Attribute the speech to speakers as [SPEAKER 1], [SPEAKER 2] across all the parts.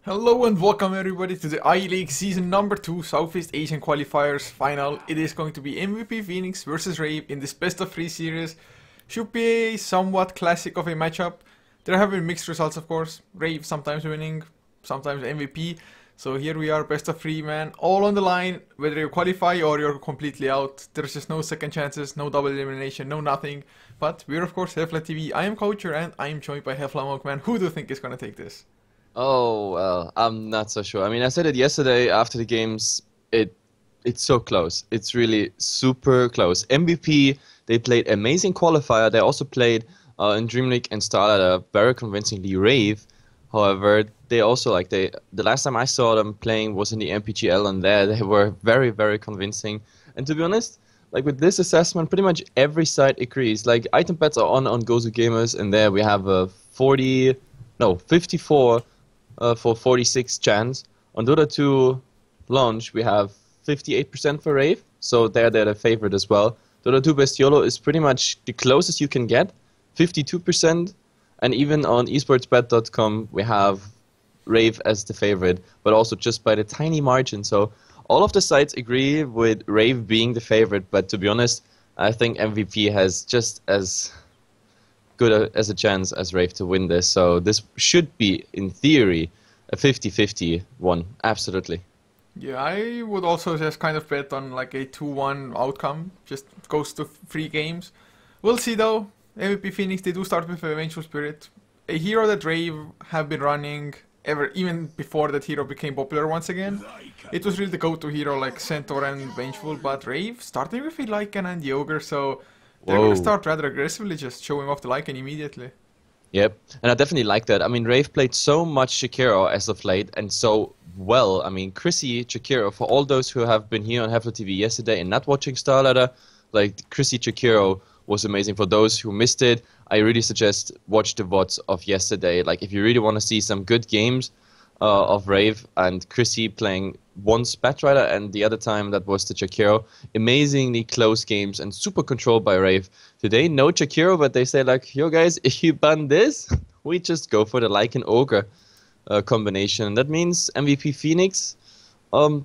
[SPEAKER 1] Hello and welcome everybody to the I-League Season number 2 Southeast Asian Qualifiers final. It is going to be MVP.Phoenix versus Rave in this best of 3 series. Should be a somewhat classic of a matchup. There have been mixed results, of course. Rave sometimes winning, sometimes MVP. So here we are, best of 3, man. All on the line, whether you qualify or you're completely out. There's just no second chances, no double elimination, no nothing. But we're of course HeflaTV. I am Coacher and I am joined by HeflaMonk, man. Who do you think is going to take this?
[SPEAKER 2] Oh, well, I'm not so sure. I mean, I said it yesterday after the games. It's so close. It's really super close. MVP, they played amazing qualifier. They also played in Dream League and Starlight very convincingly Rave. However, they also the last time I saw them playing was in the MPGL, and there they were very, very convincing. And to be honest, like with this assessment, pretty much every side agrees. Like item bets are on Gozu Gamers, and there we have a 54 for 46 chance. On Dota 2 launch, we have 58% for Rave, so they're the favorite as well. Dota 2 Bestiolo is pretty much the closest you can get, 52%, and even on esportsbet.com we have Rave as the favorite, but also just by the tiny margin. So all of the sites agree with Rave being the favorite, but to be honest, I think MVP has just as good as a chance as Rave to win this, so this should be, in theory, a 50-50 one, absolutely.
[SPEAKER 1] Yeah, I would also just kind of bet on like a 2-1 outcome, just goes to 3 games. We'll see though. MVP.Phoenix, they do start with a Vengeful Spirit, a hero that Rave have been running even before that hero became popular once again. It was really the go-to hero like Centaur and Vengeful, but Rave starting with a Lycan and the Ogre, so they're going to start rather aggressively, just showing off the Lycan immediately.
[SPEAKER 2] Yep, and I definitely like that. I mean, Rave played so much Shakiro as of late, and so well. I mean, Chrissy Shakiro, for all those who have been here on HeflaTV yesterday and not watching Starlighter, like, Chrissy Shakiro was amazing. For those who missed it, I really suggest watch the VODs of yesterday. Like, if you really want to see some good games of Rave and Chrissy playing once Batrider and the other time that was the Shakiro. Amazingly close games and super controlled by Rave. Today, no Shakiro, but they say like, yo guys, if you ban this, we just go for the Lycan Ogre combination. That means MVP.Phoenix,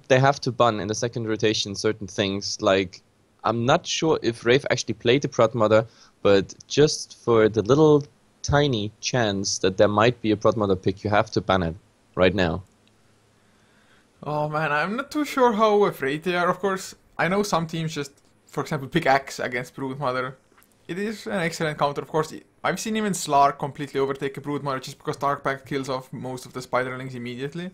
[SPEAKER 2] they have to ban in the second rotation certain things. Like, I'm not sure if Rave actually played the Prod Mother, but just for the little tiny chance that there might be a Prod Mother pick, you have to ban it right now.
[SPEAKER 1] Oh man, I'm not too sure how afraid they are. Of course, I know some teams just, for example, pick Axe against Broodmother. It is an excellent counter, of course. I've seen even Slark completely overtake a Broodmother just because Dark Pact kills off most of the Spiderlings immediately.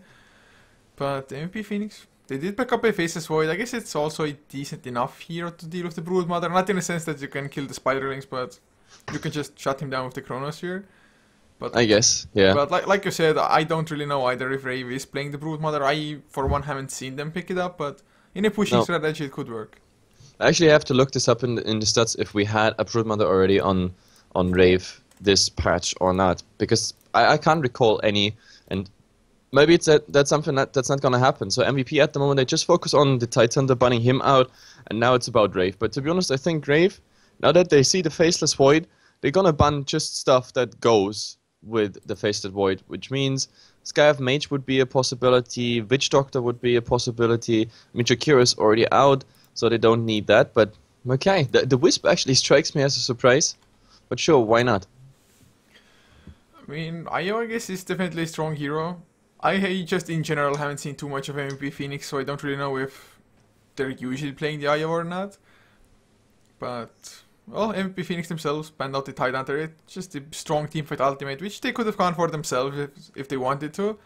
[SPEAKER 1] But MVP.Phoenix, they did pick up a Faceless Void. I guess it's also a decent enough hero to deal with the Broodmother. Not in the sense that you can kill the Spiderlings, but you can just shut him down with the Chronosphere. But
[SPEAKER 2] I guess, yeah.
[SPEAKER 1] But like you said, I don't really know either if Rave is playing the Broodmother. I, for one, haven't seen them pick it up, but in a pushing strategy, it could work.
[SPEAKER 2] I actually have to look this up in the stats if we had a Broodmother already on Rave this patch or not, because I can't recall any, and maybe it's that's something that's not gonna happen. So MVP at the moment, they just focus on the Titan, they're banning him out, and now it's about Rave. But to be honest, I think Rave, now that they see the Faceless Void, they're gonna ban just stuff that goes with the Faceless Void, which means Skyaf Mage would be a possibility, Witch Doctor would be a possibility. I mean, Shakira is already out, so they don't need that, but okay. The Wisp actually strikes me as a surprise, but sure, why not?
[SPEAKER 1] I mean, Io, I guess, is definitely a strong hero. I just, in general, haven't seen too much of MVP.Phoenix, so I don't really know if they're usually playing the Io or not. But well, MVP.Phoenix themselves banned out the Tidehunter. It's just a strong teamfight ultimate, which they could have gone for themselves if they wanted to.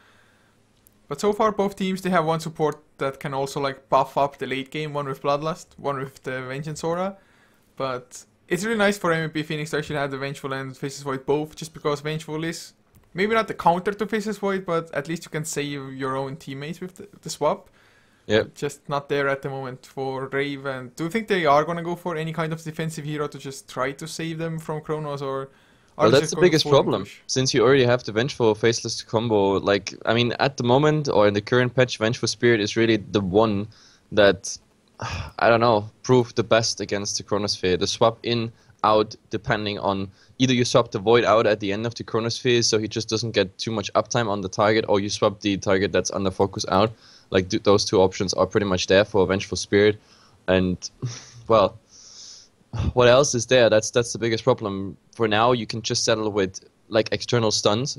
[SPEAKER 1] But so far, both teams, they have one support that can also like buff up the late game, one with Bloodlust, one with the Vengeance Aura. But it's really nice for MVP.Phoenix to actually have the Vengeful and Faceless Void both, just because Vengeful is maybe not the counter to Faceless Void, but at least you can save your own teammates with the swap.
[SPEAKER 2] Yeah.
[SPEAKER 1] Just not there at the moment for Rave. And do you think they are going to go for any kind of defensive hero to just try to save them from Chronos, or
[SPEAKER 2] well, that's the biggest problem, since you already have the Vengeful Faceless combo. Like, I mean, at the moment, or in the current patch, Vengeful Spirit is really the one that, I don't know, proved the best against the Chronosphere. The swap in out depending on either you swap the Void out at the end of the Chronosphere so he just doesn't get too much uptime on the target, or you swap the target that's under focus out. Like those two options are pretty much there for Vengeful Spirit. And well, what else is there? That's the biggest problem. For now, you can just settle with like external stuns,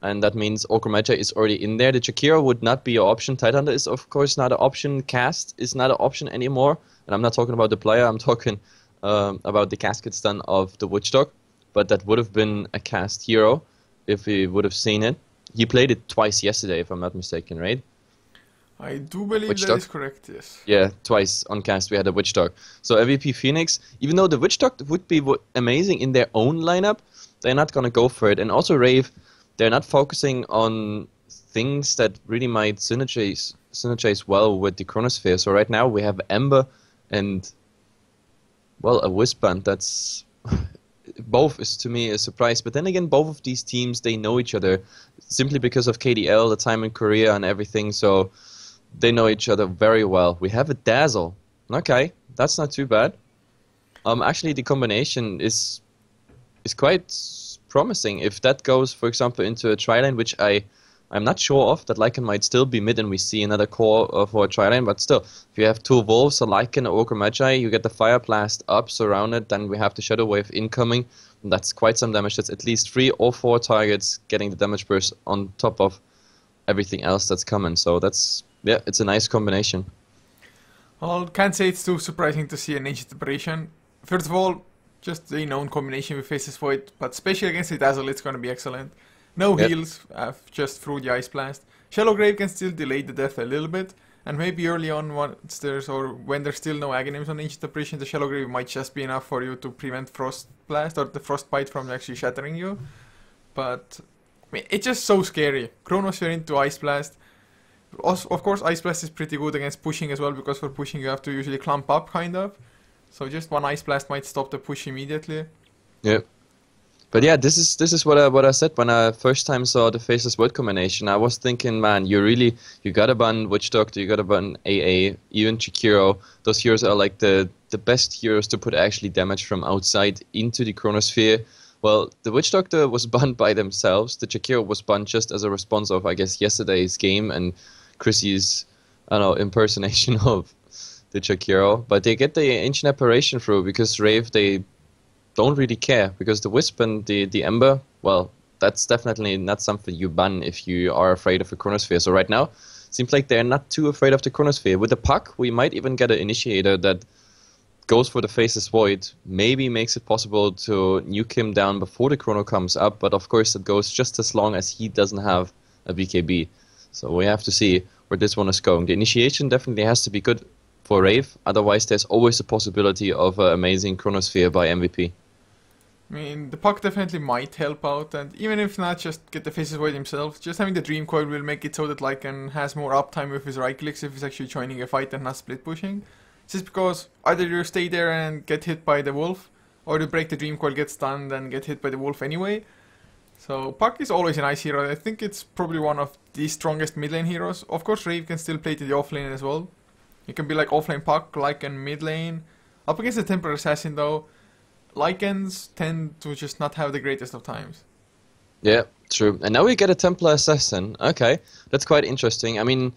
[SPEAKER 2] and that means Orchromagia is already in there. The Jakiro would not be your option. Tidehunter is of course not an option. Cast is not an option anymore. And I'm not talking about the player, I'm talking about the casket stun of the Witchdog. But that would have been a cast hero if he would have seen it. He played it twice yesterday, if I'm not mistaken, right?
[SPEAKER 1] I do believe
[SPEAKER 2] Witchdog?
[SPEAKER 1] that is correct, yes.
[SPEAKER 2] Yeah, twice on cast we had a Witchdog. So MVP.Phoenix, even though the Witchdog would be amazing in their own lineup, they're not going to go for it. And also Rave, they're not focusing on things that really might synergize well with the Chronosphere. So right now we have Ember and, well, a Wisp-Band. That's both is to me a surprise. But then again, both of these teams, they know each other simply because of KDL, the time in Korea and everything. So they know each other very well. We have a Dazzle. Okay, that's not too bad. Actually, the combination is quite promising. If that goes, for example, into a tri-lane, which I'm not sure of, that Lycan might still be mid and we see another core for a tri-lane, but still, if you have two Wolves, a Lycan, or Orchromagia, you get the Fire Blast up, surrounded, then we have the Shadow Wave incoming, and that's quite some damage. That's at least 3 or 4 targets getting the damage burst on top of everything else that's coming. So that's, yeah, it's a nice combination.
[SPEAKER 1] Well, can't say it's too surprising to see an Ancient Operation. First of all, just the known combination with Faceless Void, but especially against the Dazzle, it's going to be excellent. No heals, just through the Ice Blast. Shallow Grave can still delay the death a little bit, and maybe early on once there's, or when there's still no Aghanims on Ancient Operation, the Shallow Grave might just be enough for you to prevent Frost Blast or the Frostbite from actually shattering you. But I mean, it's just so scary. Chronosphere into Ice Blast. Also, of course, Ice Blast is pretty good against pushing as well, because for pushing you have to usually clump up, kind of. So just one Ice Blast might stop the push immediately.
[SPEAKER 2] Yeah. But yeah, this is what I said when I first time saw the Faceless Void combination. I was thinking, man, you gotta ban Witchdog, you gotta ban AA, even Jakiro. Those heroes are like the best heroes to put actually damage from outside into the Chronosphere. Well, the Witch Doctor was banned by themselves. The Jakiro was banned just as a response of, I guess, yesterday's game and Chrissy's, I don't know, impersonation of the Jakiro. But they get the Ancient Apparition through because Rave, they don't really care. Because the Wisp and the Ember, well, that's definitely not something you ban if you are afraid of the Chronosphere. So right now, seems like they're not too afraid of the Chronosphere. With the Puck, we might even get an Initiator that goes for the Faceless Void, maybe makes it possible to nuke him down before the Chrono comes up, but of course that goes just as long as he doesn't have a BKB. So we have to see where this one is going. The initiation definitely has to be good for Rave, otherwise there's always a possibility of an amazing Chronosphere by MVP.
[SPEAKER 1] I mean, the Puck definitely might help out, and even if not, just get the Faceless Void himself. Just having the Dream Coil will make it so that Lycan has more uptime with his right clicks if he's actually joining a fight and not split pushing. Just because either you stay there and get hit by the Wolf, or you break the Dream Coil, get stunned, and get hit by the Wolf anyway. So Puck is always a nice hero. I think it's probably one of the strongest mid lane heroes. Of course, Rave can still play to the off lane as well. He can be like offlane Puck, Lycan mid lane. Up against the Temper Assassin though, Lycans tend to just not have the greatest of times.
[SPEAKER 2] Yeah, true. And now we get a Templar Assassin. Okay, that's quite interesting. I mean,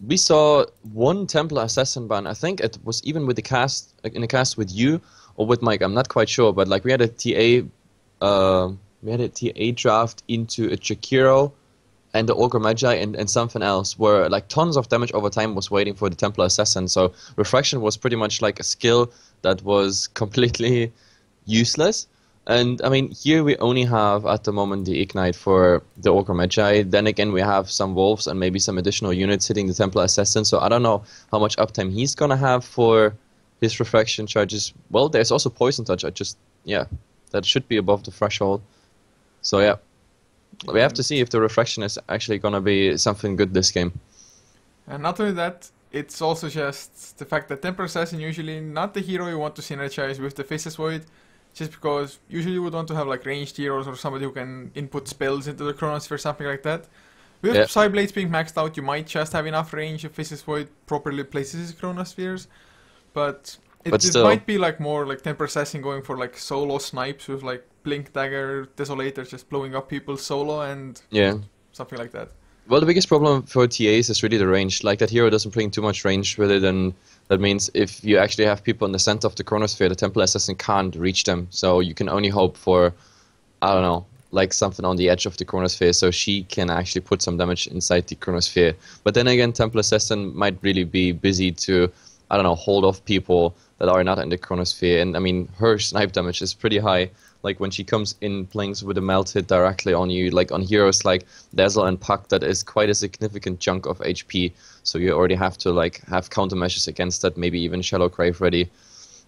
[SPEAKER 2] we saw one Templar Assassin ban. I think it was even with the cast, like in a cast with you or with Mike. I'm not quite sure, but like we had a TA draft into a Jakiro and the Ogre Magi and something else, where like tons of damage over time was waiting for the Templar Assassin. So Refraction was pretty much like a skill that was completely useless. And I mean, here we only have at the moment the Ignite for the Ogre Magi. Then again, we have some Wolves and maybe some additional units hitting the Templar Assassin. So I don't know how much uptime he's gonna have for his Refraction charges. Well, there's also Poison Touch. Yeah, that should be above the threshold. So yeah, we have to see if the Refraction is actually gonna be something good this game.
[SPEAKER 1] And not only that, it's also just the fact that Temper Assassin usually not the hero you want to synergize with the Faceless Void. Just because usually you would want to have like ranged heroes or somebody who can input spells into the Chronosphere, something like that. With Psyblades being maxed out, you might just have enough range if Faceless Void properly places his Chronospheres. But
[SPEAKER 2] But
[SPEAKER 1] It
[SPEAKER 2] still,
[SPEAKER 1] might be like more like temper assassin going for like solo snipes with like blink dagger desolator just blowing up people solo and
[SPEAKER 2] yeah.
[SPEAKER 1] something like that.
[SPEAKER 2] Well, the biggest problem for TAs is really the range. Like, that hero doesn't bring too much range with it, and that means if you actually have people in the center of the chronosphere, the Temple Assassin can't reach them. So you can only hope for, I don't know, like something on the edge of the chronosphere, so she can actually put some damage inside the chronosphere. But then again, Temple Assassin might really be busy to, I don't know, hold off people that are not in the chronosphere. And I mean, her snipe damage is pretty high. Like when she comes in planes with a melt hit directly on you, like on heroes like Dazzle and Puck, that is quite a significant chunk of HP. So you already have to like have countermeasures against that, maybe even Shallow Grave ready.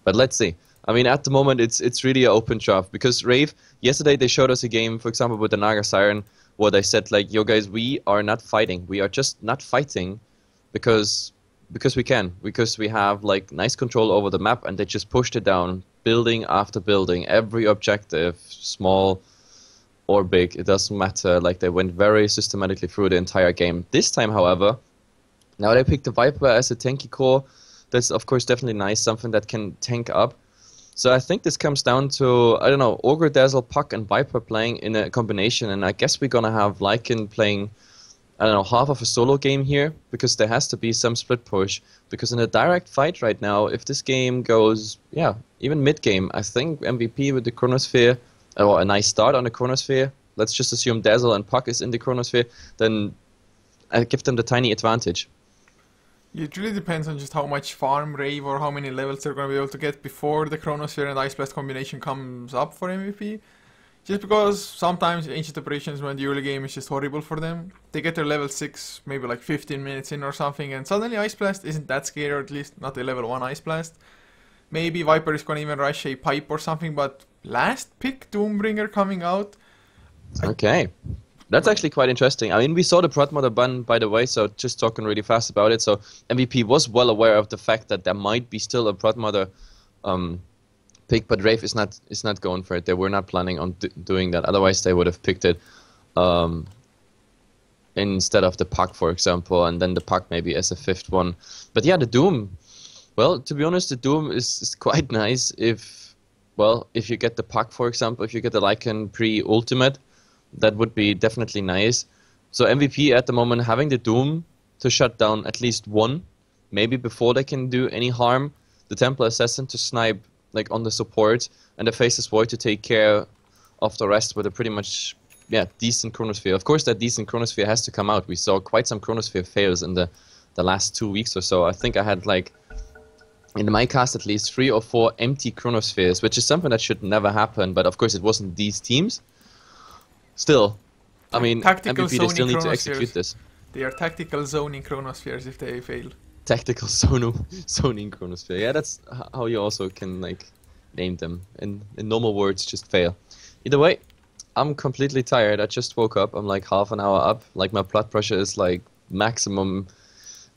[SPEAKER 2] But let's see. I mean, at the moment, it's really an open draft because Rave, yesterday they showed us a game, for example, with the Naga Siren, where they said like, yo guys, we are not fighting. We are just not fighting because we can, because we have like nice control over the map, and they just pushed it down, building after building, every objective, small or big, it doesn't matter. Like they went very systematically through the entire game. This time, however, now they picked the Viper as a tanky core. That's of course definitely nice, something that can tank up. So I think this comes down to, I don't know, Ogre, Dazzle, Puck, and Viper playing in a combination, and I guess we're gonna have Lycan playing, I don't know, half of a solo game here, because there has to be some split push. Because in a direct fight right now, if this game goes, yeah, even mid-game, I think MVP with the Chronosphere, or a nice start on the Chronosphere, let's just assume Dazzle and Puck is in the Chronosphere, then I give them the tiny advantage.
[SPEAKER 1] It really depends on just how much farm Rave or how many levels they're going to be able to get before the Chronosphere and Ice Blast combination comes up for MVP. Just because sometimes Ancient Operations, when the early game is just horrible for them, they get their level 6 maybe like 15 minutes in or something, and suddenly Ice Blast isn't that scary, or at least not a level 1 Ice Blast. Maybe Viper is going to even rush a Pipe or something, but last pick Doombringer coming out.
[SPEAKER 2] Okay. That's actually quite interesting. I mean, we saw the Proudmother ban, by the way, so just talking really fast about it. So MVP was well aware of the fact that there might be still a Proudmother pick, but Rave is not going for it. They were not planning on doing that. Otherwise, they would have picked it instead of the Puck, for example, and then the Puck maybe as a fifth one. But yeah, the Doom. Well, to be honest, the Doom is quite nice if you get the Puck, for example, if you get the Lycan pre-ultimate. That would be definitely nice. So MVP at the moment having the Doom to shut down at least one, maybe before they can do any harm. The Templar Assassin to snipe like on the support, and the Faceless Void to take care of the rest with a pretty much decent Chronosphere. Of course, that decent Chronosphere has to come out. We saw quite some Chronosphere fails in the last 2 weeks or so. I think I had like in my cast at least 3 or 4 empty Chronospheres, which is something that should never happen. But of course, it wasn't these teams. Still, I mean, MVP, they still need to execute this.
[SPEAKER 1] They are tactical zoning Chronospheres if they fail.
[SPEAKER 2] Tactical zoning Chronosphere. Yeah, that's how you also can like name them. In normal words, just fail. Either way, I'm completely tired. I just woke up. I'm like half an hour up. Like my blood pressure is like maximum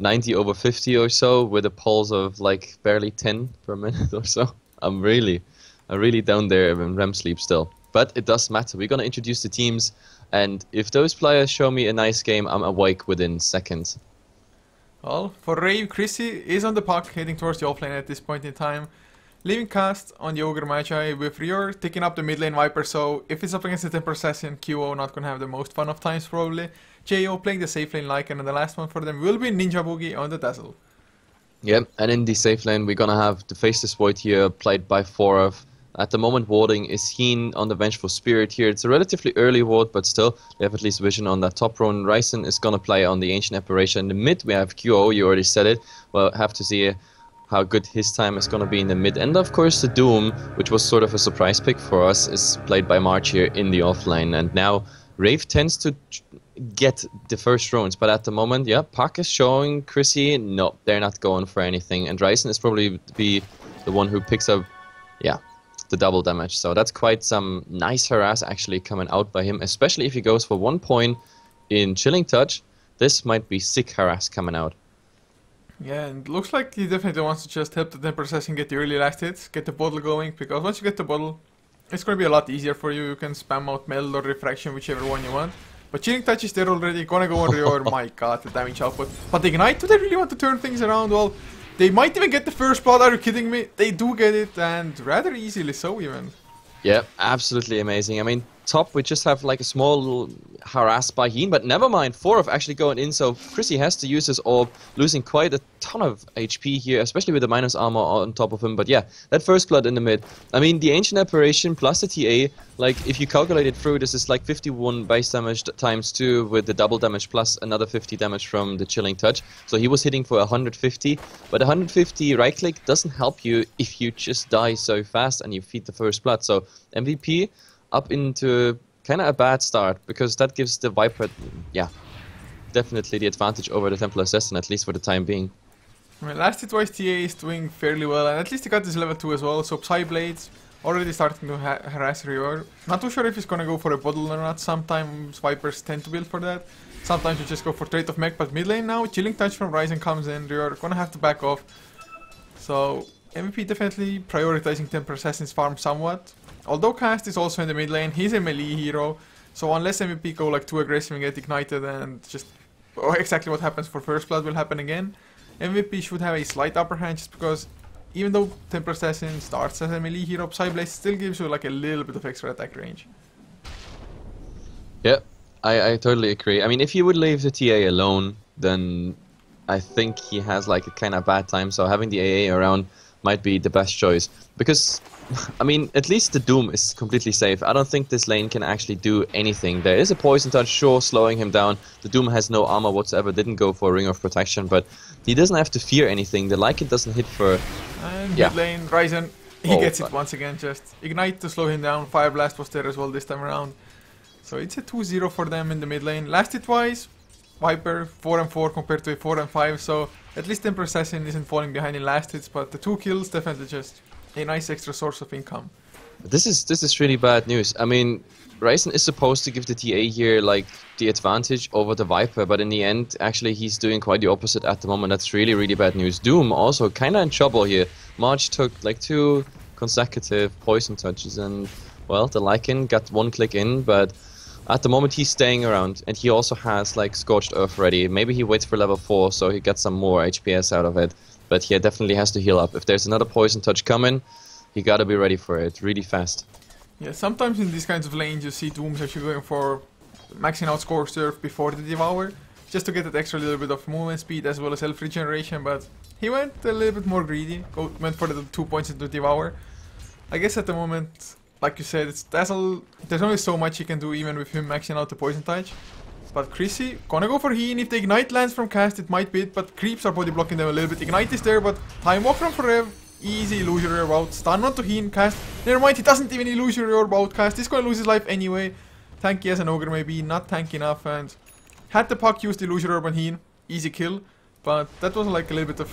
[SPEAKER 2] 90/50 or so, with a pulse of like barely 10 per minute or so. I'm really down there in REM sleep still. But it does matter. We're going to introduce the teams, and if those players show me a nice game, I'm awake within seconds.
[SPEAKER 1] Well, for Rave, Chrissy is on the Puck, heading towards the offlane at this point in time. Leaving cast on the Ogre Magi with Rior taking up the mid lane Viper, so if it's up against the Temper Assassin, QO not going to have the most fun of times probably. JO playing the safe lane Lycan, and the last one for them will be Ninja Boogie on the Dazzle.
[SPEAKER 2] Yeah, and in the safe lane, we're going to have the Faceless Void here, played by Forav. At the moment, warding is Heen on the Vengeful Spirit here. It's a relatively early ward, but still, they have at least vision on that top row. Ryzen is going to play on the Ancient Apparition. In the mid, we have QO, you already said it. We'll have to see how good his time is going to be in the mid. And of course, the Doom, which was sort of a surprise pick for us, is played by March here in the offlane. And now, Rave tends to get the first rounds, but at the moment, yeah, Puck is showing Chrissy, no, they're not going for anything. And Ryzen is probably be the one who picks up, the double damage. So that's quite some nice harass actually coming out by him, especially if he goes for 1 point in Chilling Touch. This might be sick harass coming out.
[SPEAKER 1] Yeah, and it looks like he definitely wants to just help the Temper Assassin get the early last hits, get the bottle going, because once you get the bottle, it's going to be a lot easier for you. You can spam out Meld or Refraction, whichever one you want. But Chilling Touch is there already, gonna go on Rior. My god, the damage output. But Ignite, do they really want to turn things around? Well, They might even get the first blood, are you kidding me? They do get it, and rather easily so even.
[SPEAKER 2] Yeah, absolutely amazing. I mean, top, we just have like a small little harass by Heen, but never mind. 4 actually going in, so Chrissy has to use his orb, losing quite a ton of HP here, especially with the minus armor on top of him. But yeah, that first blood in the mid. I mean, the Ancient Apparition plus the TA, like if you calculate it through, this is like 51 base damage times 2 with the double damage plus another 50 damage from the Chilling Touch. So he was hitting for 150, but 150 right click doesn't help you if you just die so fast and you feed the first blood. So MVP up into kind of a bad start, because that gives the Viper, yeah, definitely the advantage over the Templar Assassin, at least for the time being.
[SPEAKER 1] I mean, last hit-wise TA is doing fairly well, and at least he got this level 2 as well, so Psyblades already starting to harass Rior. Not too sure if he's gonna go for a bottle or not. Sometimes Vipers tend to build for that. Sometimes you just go for trait of mech, but mid lane now, Chilling Touch from Ryzen comes in, Rior gonna have to back off. So MVP definitely prioritizing Templar Assassin's farm somewhat. Although Cast is also in the mid lane, he's a melee hero, so unless MVP go like too aggressive and get ignited and just exactly what happens for first blood will happen again, MVP should have a slight upper hand, just because even though Templar Assassin starts as a melee hero, Psyblade still gives you like a little bit of extra attack range.
[SPEAKER 2] Yeah, I totally agree. I mean, if you would leave the TA alone, then I think he has like a kind of bad time, so having the AA around might be the best choice. Because, I mean, at least the Doom is completely safe. I don't think this lane can actually do anything. There is a Poison Touch, sure, slowing him down. The Doom has no armor whatsoever, didn't go for a Ring of Protection, but he doesn't have to fear anything. The Lycan doesn't hit for...
[SPEAKER 1] And mid lane, Ryzen, he gets it once again, just Ignite to slow him down. Fire Blast was there as well this time around. So it's a 2-0 for them in the mid lane. Last hit-wise, Viper 4 and 4 compared to a 4 and 5, so at least Templar Assassin isn't falling behind in last hits, but the 2 kills definitely just a nice extra source of income.
[SPEAKER 2] This is really bad news. I mean, Ryzen is supposed to give the TA here like the advantage over the Viper, but in the end, actually, he's doing quite the opposite at the moment. That's really, really bad news. Doom also kind of in trouble here. March took like 2 consecutive poison touches, and well, the Lycan got 1 click in, but at the moment he's staying around, and he also has like Scorched Earth ready. Maybe he waits for level 4 so he gets some more HPS out of it, but he definitely has to heal up. If there's another poison touch coming, he gotta be ready for it really fast.
[SPEAKER 1] Yeah, sometimes in these kinds of lanes you see Dooms actually going for maxing out Scorched Earth before the Devour, just to get that extra little bit of movement speed as well as health regeneration, but he went a little bit more greedy, went for the 2 points into Devour. I guess at the moment, like you said, it's Dazzle, there's only so much he can do even with him maxing out the Poison Touch. But Chrissy, gonna go for Heen. If the Ignite lands from Cast, it might be it, but Creeps are body blocking them a little bit. Ignite is there, but Time Walk from Rave, easy illusory orb out. Stun onto Heen, Cast. Never mind, he doesn't even illusory orb out. Cast, he's gonna lose his life anyway. Tanky as an Ogre maybe, not tanky enough, and had the puck used illusory orb on Heen, easy kill. But that was like a little bit of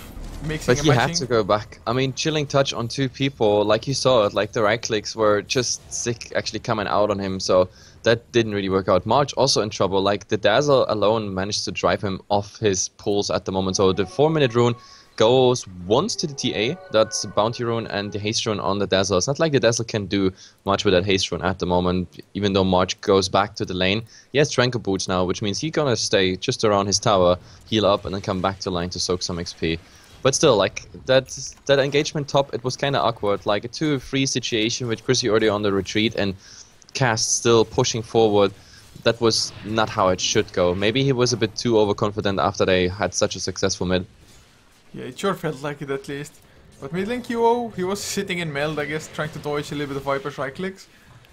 [SPEAKER 1] mixing
[SPEAKER 2] but
[SPEAKER 1] and
[SPEAKER 2] he
[SPEAKER 1] matching.
[SPEAKER 2] had to go back. I mean, Chilling Touch on 2 people, like you saw it, like the right clicks were just sick actually coming out on him, so that didn't really work out. March also in trouble, like the Dazzle alone managed to drive him off his pulls at the moment. So the 4-minute rune goes once to the TA, that's the Bounty rune and the Haste rune on the Dazzle. It's not like the Dazzle can do much with that Haste rune at the moment, even though March goes back to the lane. He has Tranquil Boots now, which means he's gonna stay just around his tower, heal up, and then come back to line to soak some XP. But still, like, that engagement top, it was kinda awkward, like a 2-3 situation with Chrissy already on the retreat and Cast still pushing forward. That was not how it should go. Maybe he was a bit too overconfident after they had such a successful mid.
[SPEAKER 1] Yeah, it sure felt like it at least. But mid lane QO, he was sitting in meld, I guess, trying to dodge a little bit of Viper's right clicks.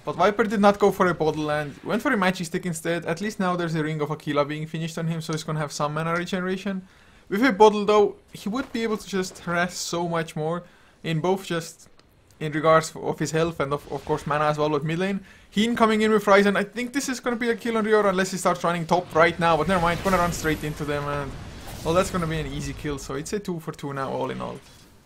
[SPEAKER 1] But Viper did not go for a bottle and went for a magic stick instead. At least now there's a Ring of Aquila being finished on him, so he's gonna have some mana regeneration. With a bottle though, he would be able to just harass so much more, in both just in regards of his health and of course mana as well with mid lane. Heen coming in with Ryzen, I think this is gonna be a kill on Rior unless he starts running top right now, but never mind, gonna run straight into them and well, that's gonna be an easy kill, so it's a 2 for 2 now all in all.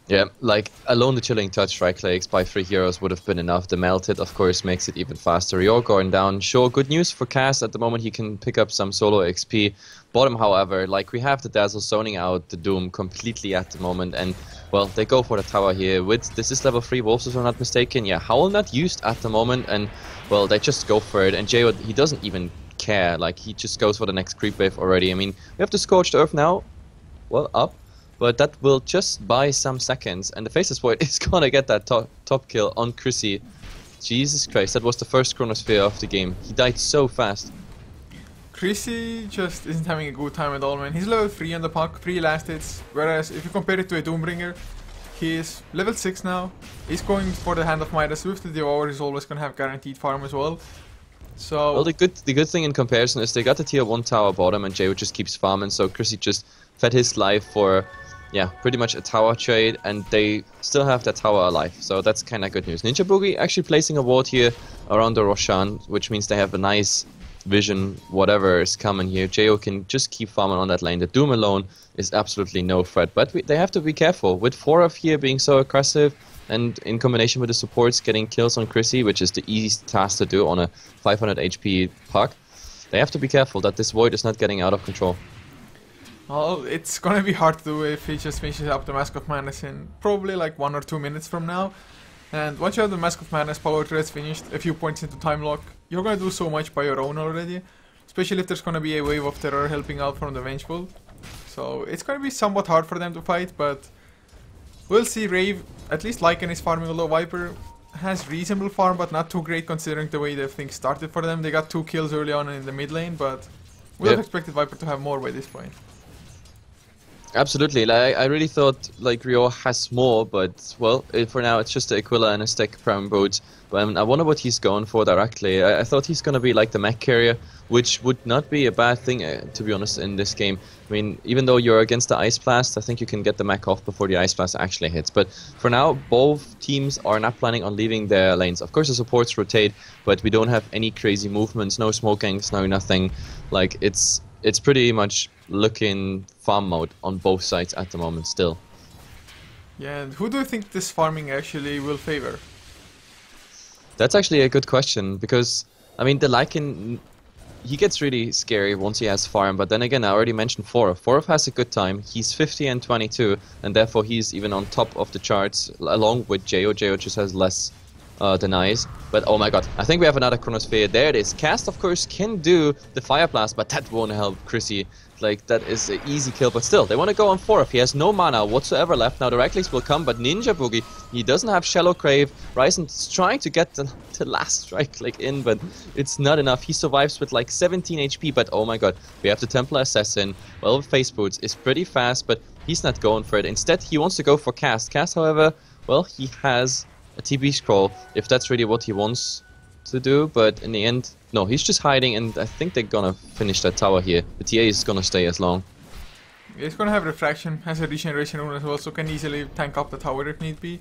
[SPEAKER 2] Yeah, like alone the Chilling Touch right clicks by 3 heroes would have been enough. The Melted, of course, makes it even faster. Rior going down. Sure, good news for Cass. At the moment, he can pick up some solo XP. Bottom, however, like we have the Dazzle zoning out the Doom completely at the moment, and well, they go for the tower here. With this is level 3 Wolves, if I'm not mistaken. Yeah, Howl not used at the moment, and well, they just go for it. And Jay, he doesn't even care. Like he just goes for the next creep wave already. I mean, we have the Scorched Earth now. Well, up. but that will just buy some seconds, and the Faceless Void is gonna get that top kill on Chrissy. Jesus Christ, that was the first Chronosphere of the game. He died so fast.
[SPEAKER 1] Chrissy just isn't having a good time at all, man. He's level 3 on the puck, 3 last hits, whereas if you compare it to a Doombringer, he is level 6 now. He's going for the Hand of Midas. With the Devour, he's always gonna have guaranteed farm as well. So
[SPEAKER 2] well, the good thing in comparison is they got the tier 1 tower bottom, and Jayo just keeps farming, so Chrissy just fed his life for, yeah, pretty much a tower trade, and they still have that tower alive, so that's kind of good news. Ninja Boogie actually placing a ward here around the Roshan, which means they have a nice vision, whatever is coming here. Jayo can just keep farming on that lane. The Doom alone is absolutely no threat, but they have to be careful. With 4 of here being so aggressive, and in combination with the supports getting kills on Chrissy, which is the easiest task to do on a 500 HP puck, they have to be careful that this Void is not getting out of control.
[SPEAKER 1] well, it's gonna be hard to do if he just finishes up the Mask of Madness in probably like 1 or 2 minutes from now. And once you have the Mask of Madness power threads finished, a few points into time lock, you're gonna do so much by your own already. Especially if there's gonna be a Wave of Terror helping out from the Vengeful. So it's gonna be somewhat hard for them to fight, but we'll see. Rave, at least Lycan is farming, although Viper has reasonable farm, but not too great considering the way the things started for them. They got 2 kills early on in the mid lane, but we have expected Viper to have more by this point.
[SPEAKER 2] Absolutely, like, I really thought like Rio has more, but well, for now it's just the Aquila and a stack Prime Boats. But I wonder what he's going for directly. I thought he's gonna be like the mech carrier, which would not be a bad thing, to be honest, in this game. I mean, even though you're against the Ice Blast, I think you can get the mech off before the Ice Blast actually hits. But for now, both teams are not planning on leaving their lanes. Of course, the supports rotate, but we don't have any crazy movements, no smoke gangs, no nothing. Like, it's pretty much looking farm mode on both sides at the moment still.
[SPEAKER 1] Yeah, and who do you think this farming actually will favor?
[SPEAKER 2] That's actually a good question, because, I mean, the Lycan, he gets really scary once he has farm, but then again, I already mentioned Forov. Forov has a good time, he's 50 and 22, and therefore he's even on top of the charts, along with Jayo. Jayo just has less denies, but oh my god, I think we have another Chronosphere. There it is. Cast, of course, can do the Fire Blast, but that won't help Chrissy. Like, that is an easy kill, but still, they want to go on 4. If he has no mana whatsoever left, now the right clicks will come, but Ninja Boogie, he doesn't have Shallow Crave. Ryzen's trying to get the last right click in, but it's not enough. He survives with like 17 HP, but oh my god, we have the Templar Assassin. Well, Face Boots is pretty fast, but he's not going for it. Instead, he wants to go for Cast. Cast, however, well, he has a TB scroll, if that's really what he wants to do, but in the end, no, he's just hiding, and I think they're gonna finish that tower here. The TA is gonna stay as long.
[SPEAKER 1] He's gonna have Refraction, has a Regeneration rune as well, so can easily tank up the tower if need be.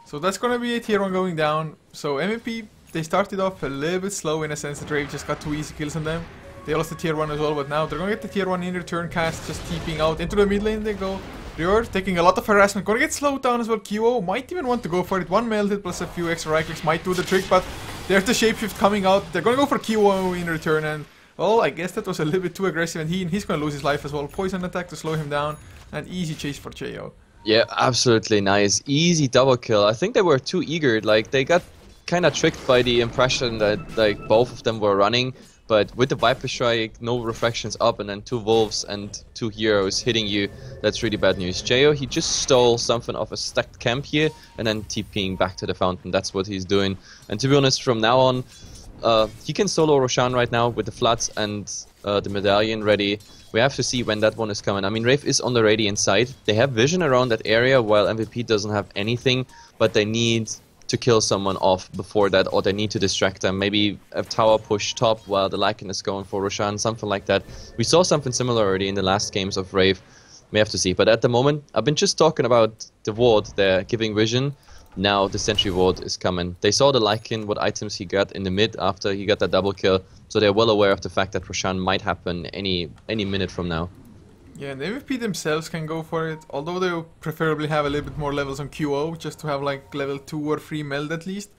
[SPEAKER 1] So that's gonna be a tier 1 going down. So MVP, they started off a little bit slow in a sense that Rave just got 2 easy kills on them. They lost the tier 1 as well, but now they're gonna get the tier 1 in return. Cast just TPing out into the mid lane they go. Rior taking a lot of harassment, gonna get slowed down as well. QO might even want to go for it. 1 melted plus a few extra right clicks might do the trick, but there's the shapeshift coming out. They're gonna go for QO in return, and well, I guess that was a little bit too aggressive, and he's gonna lose his life as well. Poison attack to slow him down, and easy chase for Jayo.
[SPEAKER 2] Yeah, absolutely nice. Easy double kill. I think they were too eager, like they got kind of tricked by the impression that like both of them were running. But with the Viper Strike, no reflections up, and then 2 Wolves and 2 Heroes hitting you, that's really bad news. Jayo, he just stole something off a stacked camp here, and then TPing back to the fountain. That's what he's doing. And to be honest, from now on, he can solo Roshan right now with the Floods and the Medallion ready. We have to see when that one is coming. I mean, Rave is on the Radiant side. They have vision around that area, while MVP doesn't have anything, but they need to kill someone off before that, or they need to distract them. Maybe a tower push top while the Lycan is going for Roshan, something like that. We saw something similar already in the last games of Rave. We have to see. But at the moment, I've been just talking about the ward there, giving vision. Now the sentry ward is coming. They saw the Lycan, what items he got in the mid after he got that double kill, so they're well aware of the fact that Roshan might happen any minute from now.
[SPEAKER 1] Yeah, and the MVP themselves can go for it, although they will preferably have a little bit more levels on QO, just to have like level 2 or 3 meld at least.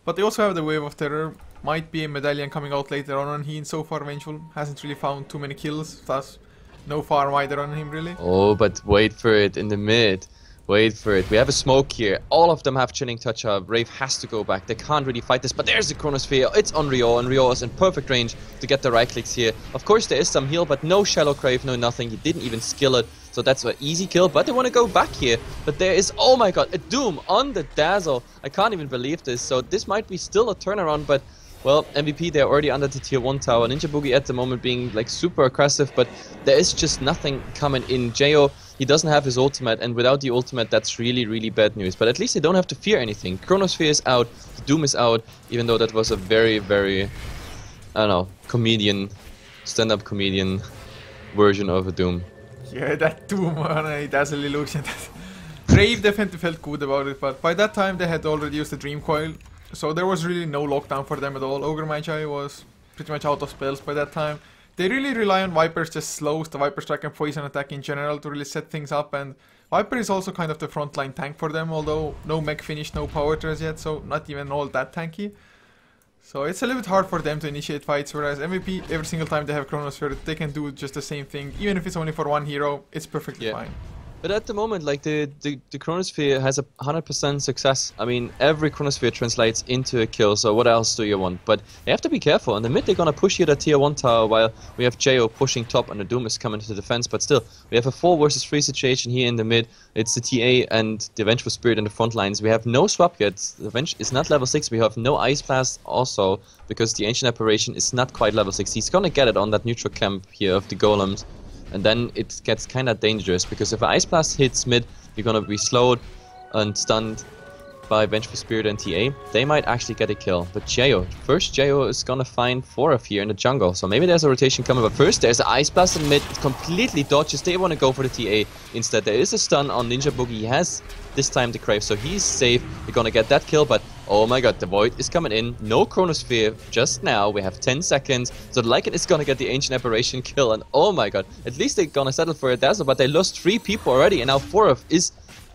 [SPEAKER 1] But they also have the Wave of Terror, might be a Medallion coming out later on, and he so far Vengeful hasn't really found too many kills, thus no farm either on him really.
[SPEAKER 2] Oh, but wait for it in the mid. Wait for it. We have a smoke here. All of them have Chilling Touch up. Rave has to go back. They can't really fight this, but there's the Chronosphere. It's on Rio, and Rio is in perfect range to get the right clicks here. Of course, there is some heal, but no Shallow Crave, no nothing. He didn't even skill it, so that's an easy kill, but they want to go back here. But there is, oh my god, a Doom on the Dazzle. I can't even believe this, so this might be still a turnaround, but well, MVP, they're already under the tier 1 tower. Ninja Boogie at the moment being like super aggressive, but there is just nothing coming in. Jo, he doesn't have his ultimate, and without the ultimate, that's really, really bad news. But at least they don't have to fear anything. Chronosphere is out, Doom is out, even though that was a very, very, I don't know, comedian, stand-up comedian version of a Doom.
[SPEAKER 1] Yeah, that Doom on a Dazzle illusion. Rave definitely felt good about it, but by that time they had already used the Dream Coil. So there was really no lockdown for them at all. Ogre Magi was pretty much out of spells by that time. They really rely on Viper's just slows, the Viper Strike and Poison Attack in general to really set things up, and Viper is also kind of the frontline tank for them, although no mech finish, no power trash yet, so not even all that tanky. So it's a little bit hard for them to initiate fights, whereas MVP, every single time they have Chronosphere, they can do just the same thing. Even if it's only for one hero, it's perfectly fine.
[SPEAKER 2] But at the moment, like the Chronosphere has a 100% success. I mean, every Chronosphere translates into a kill, so what else do you want? But they have to be careful. In the mid, they're gonna push here the tier 1 tower, while we have Jo pushing top and the Doom is coming to the defense. But still, we have a 4 versus 3 situation here in the mid. It's the TA and the Vengeful Spirit in the front lines. We have no swap yet. The Venge is not level 6. We have no Ice Blast also, because the Ancient Apparition is not quite level 6. He's gonna get it on that neutral camp here of the Golems. And then it gets kind of dangerous, because if Ice Blast hits mid, you're gonna be slowed and stunned by Vengeful Spirit and TA. They might actually get a kill. But first Jo is gonna find 4 here in the jungle, so maybe there's a rotation coming. But first there's an Ice Blast in mid, it completely dodges. They want to go for the TA instead. There is a stun on Ninja Boogie. He has this time the Crave, so he's safe. They're gonna get that kill, but oh my god, the Void is coming in. No Chronosphere just now. We have 10 seconds. So the Lycan is gonna get the Ancient Apparition kill, and oh my god, at least they're gonna settle for a Dazzle, but they lost 3 people already, and now 4 is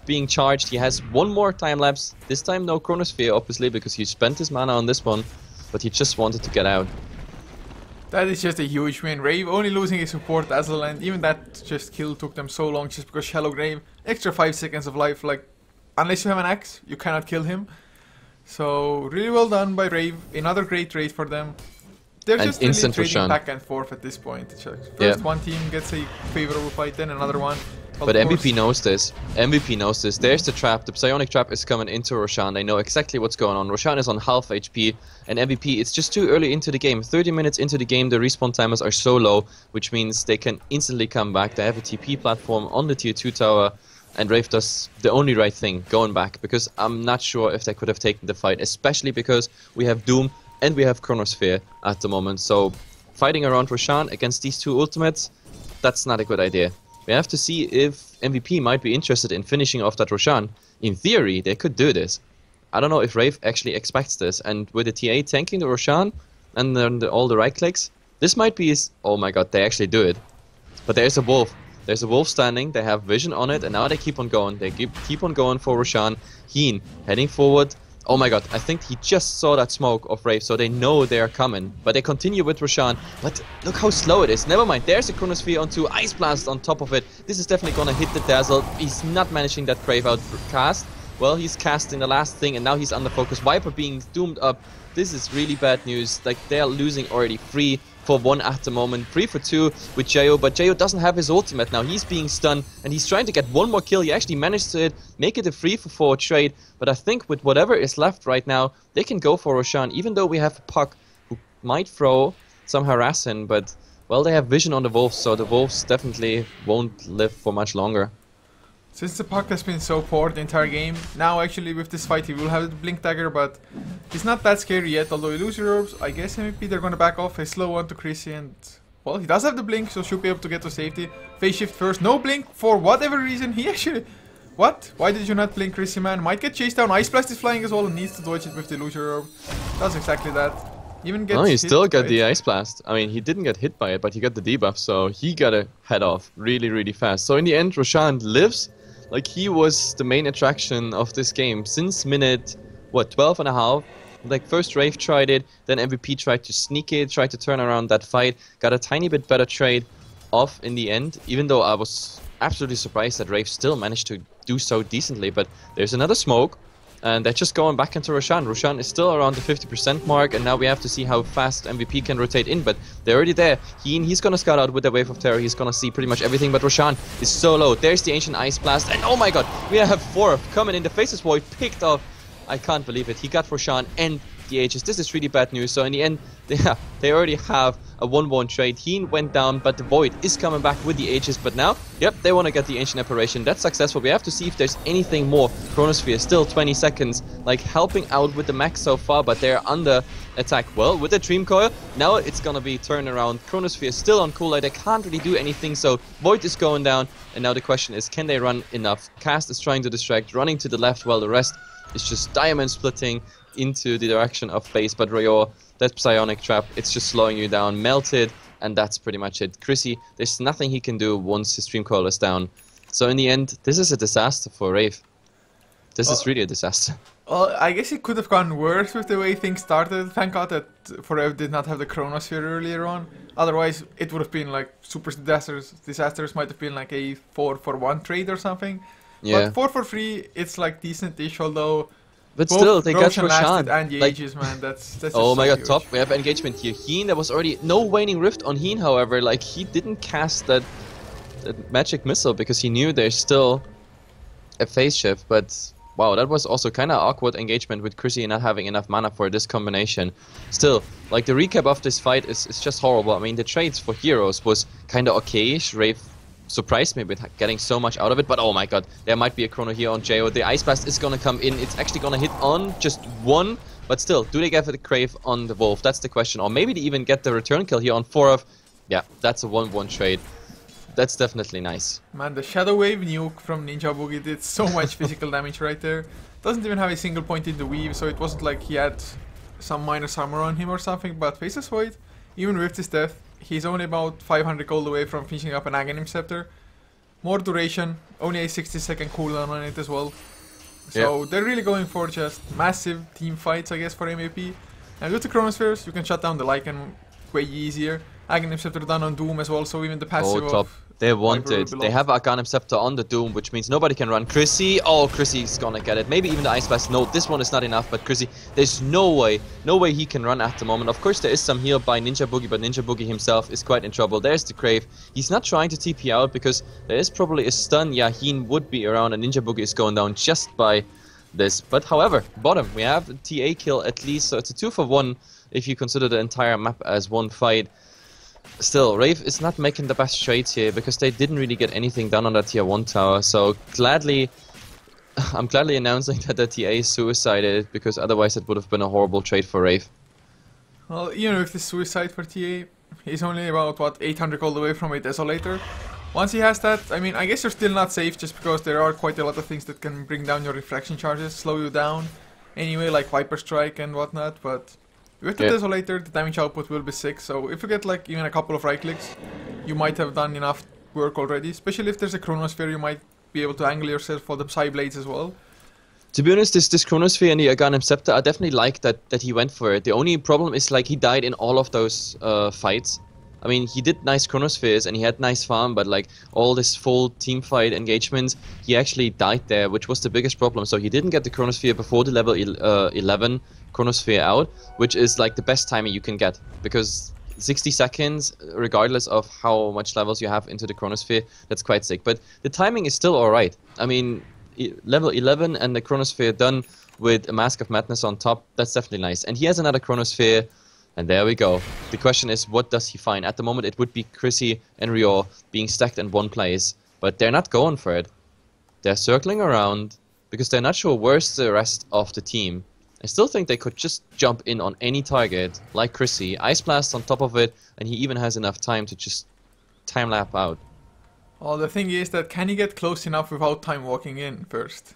[SPEAKER 2] being charged. He has 1 more time lapse. This time no Chronosphere, obviously, because he spent his mana on this one, but he just wanted to get out.
[SPEAKER 1] That is just a huge win. Rave only losing his support Dazzle, and even that just kill took them so long just because Shallow Grave, extra 5 seconds of life. Like, unless you have an axe, you cannot kill him. So really well done by Rave. Another great trade for them. They're
[SPEAKER 2] and
[SPEAKER 1] just really trading
[SPEAKER 2] Roshan.
[SPEAKER 1] back and forth at this point. First one team gets a favorable fight, then another one.
[SPEAKER 2] But MVP knows this. MVP knows this. There's the trap. The Psionic Trap is coming into Roshan. They know exactly what's going on. Roshan is on half HP. And MVP, it's just too early into the game. 30 minutes into the game, the respawn timers are so low, which means they can instantly come back. They have a TP platform on the tier 2 tower. And Rave does the only right thing, going back. Because I'm not sure if they could have taken the fight. Especially because we have Doom and we have Chronosphere at the moment. So fighting around Roshan against these 2 ultimates, that's not a good idea. We have to see if MVP might be interested in finishing off that Roshan. In theory, they could do this. I don't know if Rave actually expects this. And with the TA tanking the Roshan and then all the right clicks, this might be his... Oh my god, they actually do it. But there's a wolf. There's a wolf standing. They have vision on it, and now they keep on going. They keep on going for Roshan. Heen heading forward. Oh my god, I think he just saw that smoke of Rave, so they know they are coming. But they continue with Roshan. But look how slow it is. Never mind, there's a Chronosphere onto Ice Blast on top of it. This is definitely gonna hit the Dazzle. He's not managing that Crave out cast. Well, he's casting the last thing, and now he's under focus. Viper being doomed up. This is really bad news. Like, they are losing already 3 for 1 at the moment. 3 for 2 with Jo, but Jo doesn't have his ultimate now. He's being stunned, and he's trying to get 1 more kill. He actually managed to make it a 3 for 4 trade, but I think with whatever is left right now, they can go for Roshan, even though we have a Puck who might throw some harassing, but, well, they have vision on the Wolves, so the Wolves definitely won't live for much longer.
[SPEAKER 1] Since the Puck has been so poor the entire game, now actually with this fight he will have the Blink Dagger, but he's not that scary yet. Although Illusory Orbs, I guess MVP they're gonna back off a slow one to Chrissy, and well, he does have the Blink, so should be able to get to safety. Phase shift first, no Blink for whatever reason. He actually... What? Why did you not Blink, Chrissy, man? Might get chased down. Ice Blast is flying as well and needs to dodge it with the Illusory Orb. Does exactly that. Even gets
[SPEAKER 2] no, he
[SPEAKER 1] hit,
[SPEAKER 2] still got
[SPEAKER 1] right?
[SPEAKER 2] the Ice Blast. I mean, he didn't get hit by it, but he got the debuff, so he gotta head off really, really fast. So in the end, Roshan lives. Like, he was the main attraction of this game since minute, what, 12 and a half? Like, first Rave tried it, then MVP tried to sneak it, tried to turn around that fight, got a tiny bit better trade off in the end, even though I was absolutely surprised that Rave still managed to do so decently. But there's another smoke. And they're just going back into Roshan. Roshan is still around the 50% mark, and now we have to see how fast MVP can rotate in, but they're already there. He's gonna scout out with the Wave of Terror. He's gonna see pretty much everything, but Roshan is so low. There's the Ancient Ice Blast, and oh my god, we have 4 coming in. The Faceless Void picked up. I can't believe it. He got Roshan and the Aegis. This is really bad news. So in the end, they already have a 1-1 trade. Heen went down, but the Void is coming back with the Aegis. But now, yep, they want to get the Ancient Apparition. That's successful. We have to see if there's anything more. Chronosphere still 20 seconds, like helping out with the max so far, but they're under attack. Well, with the Dream Coil, now it's gonna be turned around. Chronosphere is still on Cooler. They can't really do anything, so Void is going down. And now the question is, can they run enough? Cast is trying to distract, running to the left, while the rest is just diamond splitting into the direction of base. But Rayor, that Psionic Trap, it's just slowing you down. Melted, and that's pretty much it. Chrissy, there's nothing he can do once his Stream Coil is down. So in the end, this is a disaster for Rave. This is really a disaster.
[SPEAKER 1] Well, I guess it could have gone worse with the way things started. Thank God that Forever did not have the Chronosphere earlier on. Otherwise, it would have been like super disasters. Disasters might have been like a 4-for-1 trade or something.
[SPEAKER 2] Yeah.
[SPEAKER 1] But 4-for-3, it's like decent-ish, although...
[SPEAKER 2] But still, they got
[SPEAKER 1] Roshan
[SPEAKER 2] Roshan.
[SPEAKER 1] and the
[SPEAKER 2] Like,
[SPEAKER 1] Aegis, man, that's
[SPEAKER 2] oh
[SPEAKER 1] just
[SPEAKER 2] my
[SPEAKER 1] so
[SPEAKER 2] god,
[SPEAKER 1] huge.
[SPEAKER 2] top. We have engagement here. Heen, there was already no Waning Rift on Heen, however. Like, he didn't cast that magic missile because he knew there's still a phase shift. But wow, that was also kind of awkward engagement with Chrissy not having enough mana for this combination. Still, like, the recap of this fight is just horrible. I mean, the trades for heroes was kind of okayish. Rave surprised me with getting so much out of it, but oh my god, there might be a chrono here on Jo. The Ice Blast is gonna come in. It's actually gonna hit on just one, but still, do they get the Crave on the Wolf? That's the question. Or maybe they even get the return kill here on 4-of. Yeah, that's a 1-1 trade. That's definitely nice.
[SPEAKER 1] Man, the Shadow Wave nuke from Ninja Boogie did so much physical damage right there. Doesn't even have a single point in the weave, so it wasn't like he had some minus armor on him or something, but Faceless Void, even with his death, he's only about 500 gold away from finishing up an Aghanim Scepter. More duration, only a 60-second cooldown on it as well. So they're really going for just massive team fights, I guess, for MVP. And with the Chronospheres, you can shut down the Lycan way easier. Aghanim Scepter done on Doom as well, so even the passive
[SPEAKER 2] top.
[SPEAKER 1] of...
[SPEAKER 2] They want it. They have Arcanum Scepter on the Doom, which means nobody can run. Chrissy, oh, Chrissy's gonna get it. Maybe even the Ice Blast. No, this one is not enough, but Chrissy, there's no way he can run at the moment. Of course, there is some heal by Ninja Boogie, but Ninja Boogie himself is quite in trouble. There's the Crave. He's not trying to TP out because there is probably a stun. Yeah, Heen would be around, and Ninja Boogie is going down just by this. But however, bottom, we have the TA kill at least, so it's a 2-for-1 if you consider the entire map as one fight. Still, Rave is not making the best trades here because they didn't really get anything done on that tier 1 tower. So I'm gladly announcing that the TA is suicided because otherwise it would have been a horrible trade for Rave.
[SPEAKER 1] Well, even with the suicide for TA, he's only about, what, 800 gold away from a Desolator. Once he has that, I mean, I guess you're still not safe just because there are quite a lot of things that can bring down your reflection charges, slow you down anyway, like Viper Strike and whatnot, but... With the Desolator, the damage output will be sick, so if you get like even a couple of right clicks, you might have done enough work already. Especially if there's a Chronosphere, you might be able to angle yourself for the Psy Blades as well.
[SPEAKER 2] To be honest, this Chronosphere and the Arcanum Scepter, I definitely like that he went for it. The only problem is like he died in all of those fights. I mean, he did nice Chronospheres and he had nice farm, but like all this full team fight engagements, he actually died there, which was the biggest problem. So he didn't get the Chronosphere before the level 11 Chronosphere out, which is like the best timing you can get, because 60 seconds, regardless of how much levels you have into the Chronosphere, that's quite sick. But the timing is still alright. I mean, level 11 and the Chronosphere done with a Mask of Madness on top, that's definitely nice. And he has another Chronosphere, and there we go. The question is, what does he find? At the moment, it would be Chrissy and Rio being stacked in one place, but they're not going for it. They're circling around because they're not sure where's the rest of the team. I still think they could just jump in on any target, like Chrissy, Ice Blast on top of it, and he even has enough time to just time-lap out.
[SPEAKER 1] Well, the thing is that can he get close enough without time walking in first?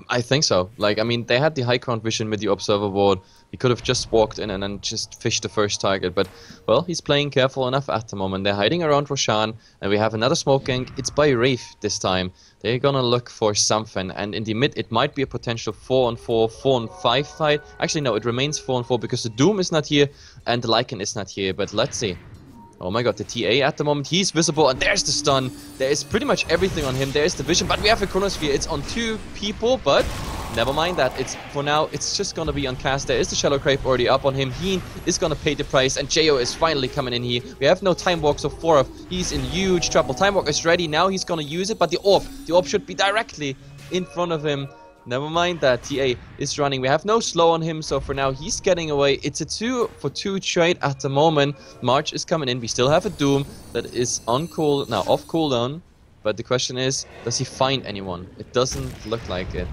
[SPEAKER 2] I think so. Like, I mean, they had the high ground vision with the Observer Ward. He could have just walked in and then just fished the first target. But, well, he's playing careful enough at the moment. They're hiding around Roshan, and we have another smoking. It's by Rave this time. They're gonna look for something. And in the mid, it might be a potential 4-on-4, 4-on-5 fight. Actually, no, it remains 4-on-4 because the Doom is not here and the Lycan is not here. But let's see. Oh my god, the TA at the moment, he's visible, and there's the stun. There is pretty much everything on him. There's the vision, but we have a Chronosphere. It's on 2 people, but never mind that. It's for now, it's just gonna be on cast. There is the Shallow Crave already up on him. He is gonna pay the price, and Jo is finally coming in here. We have no Time Walk, so 4 he's in huge trouble. Time Walk is ready, now he's gonna use it, but the orb should be directly in front of him. Never mind that, TA is running. We have no slow on him, so for now he's getting away. It's a 2-for-2 trade at the moment. March is coming in. We still have a Doom that is off cooldown. But the question is, does he find anyone? It doesn't look like it.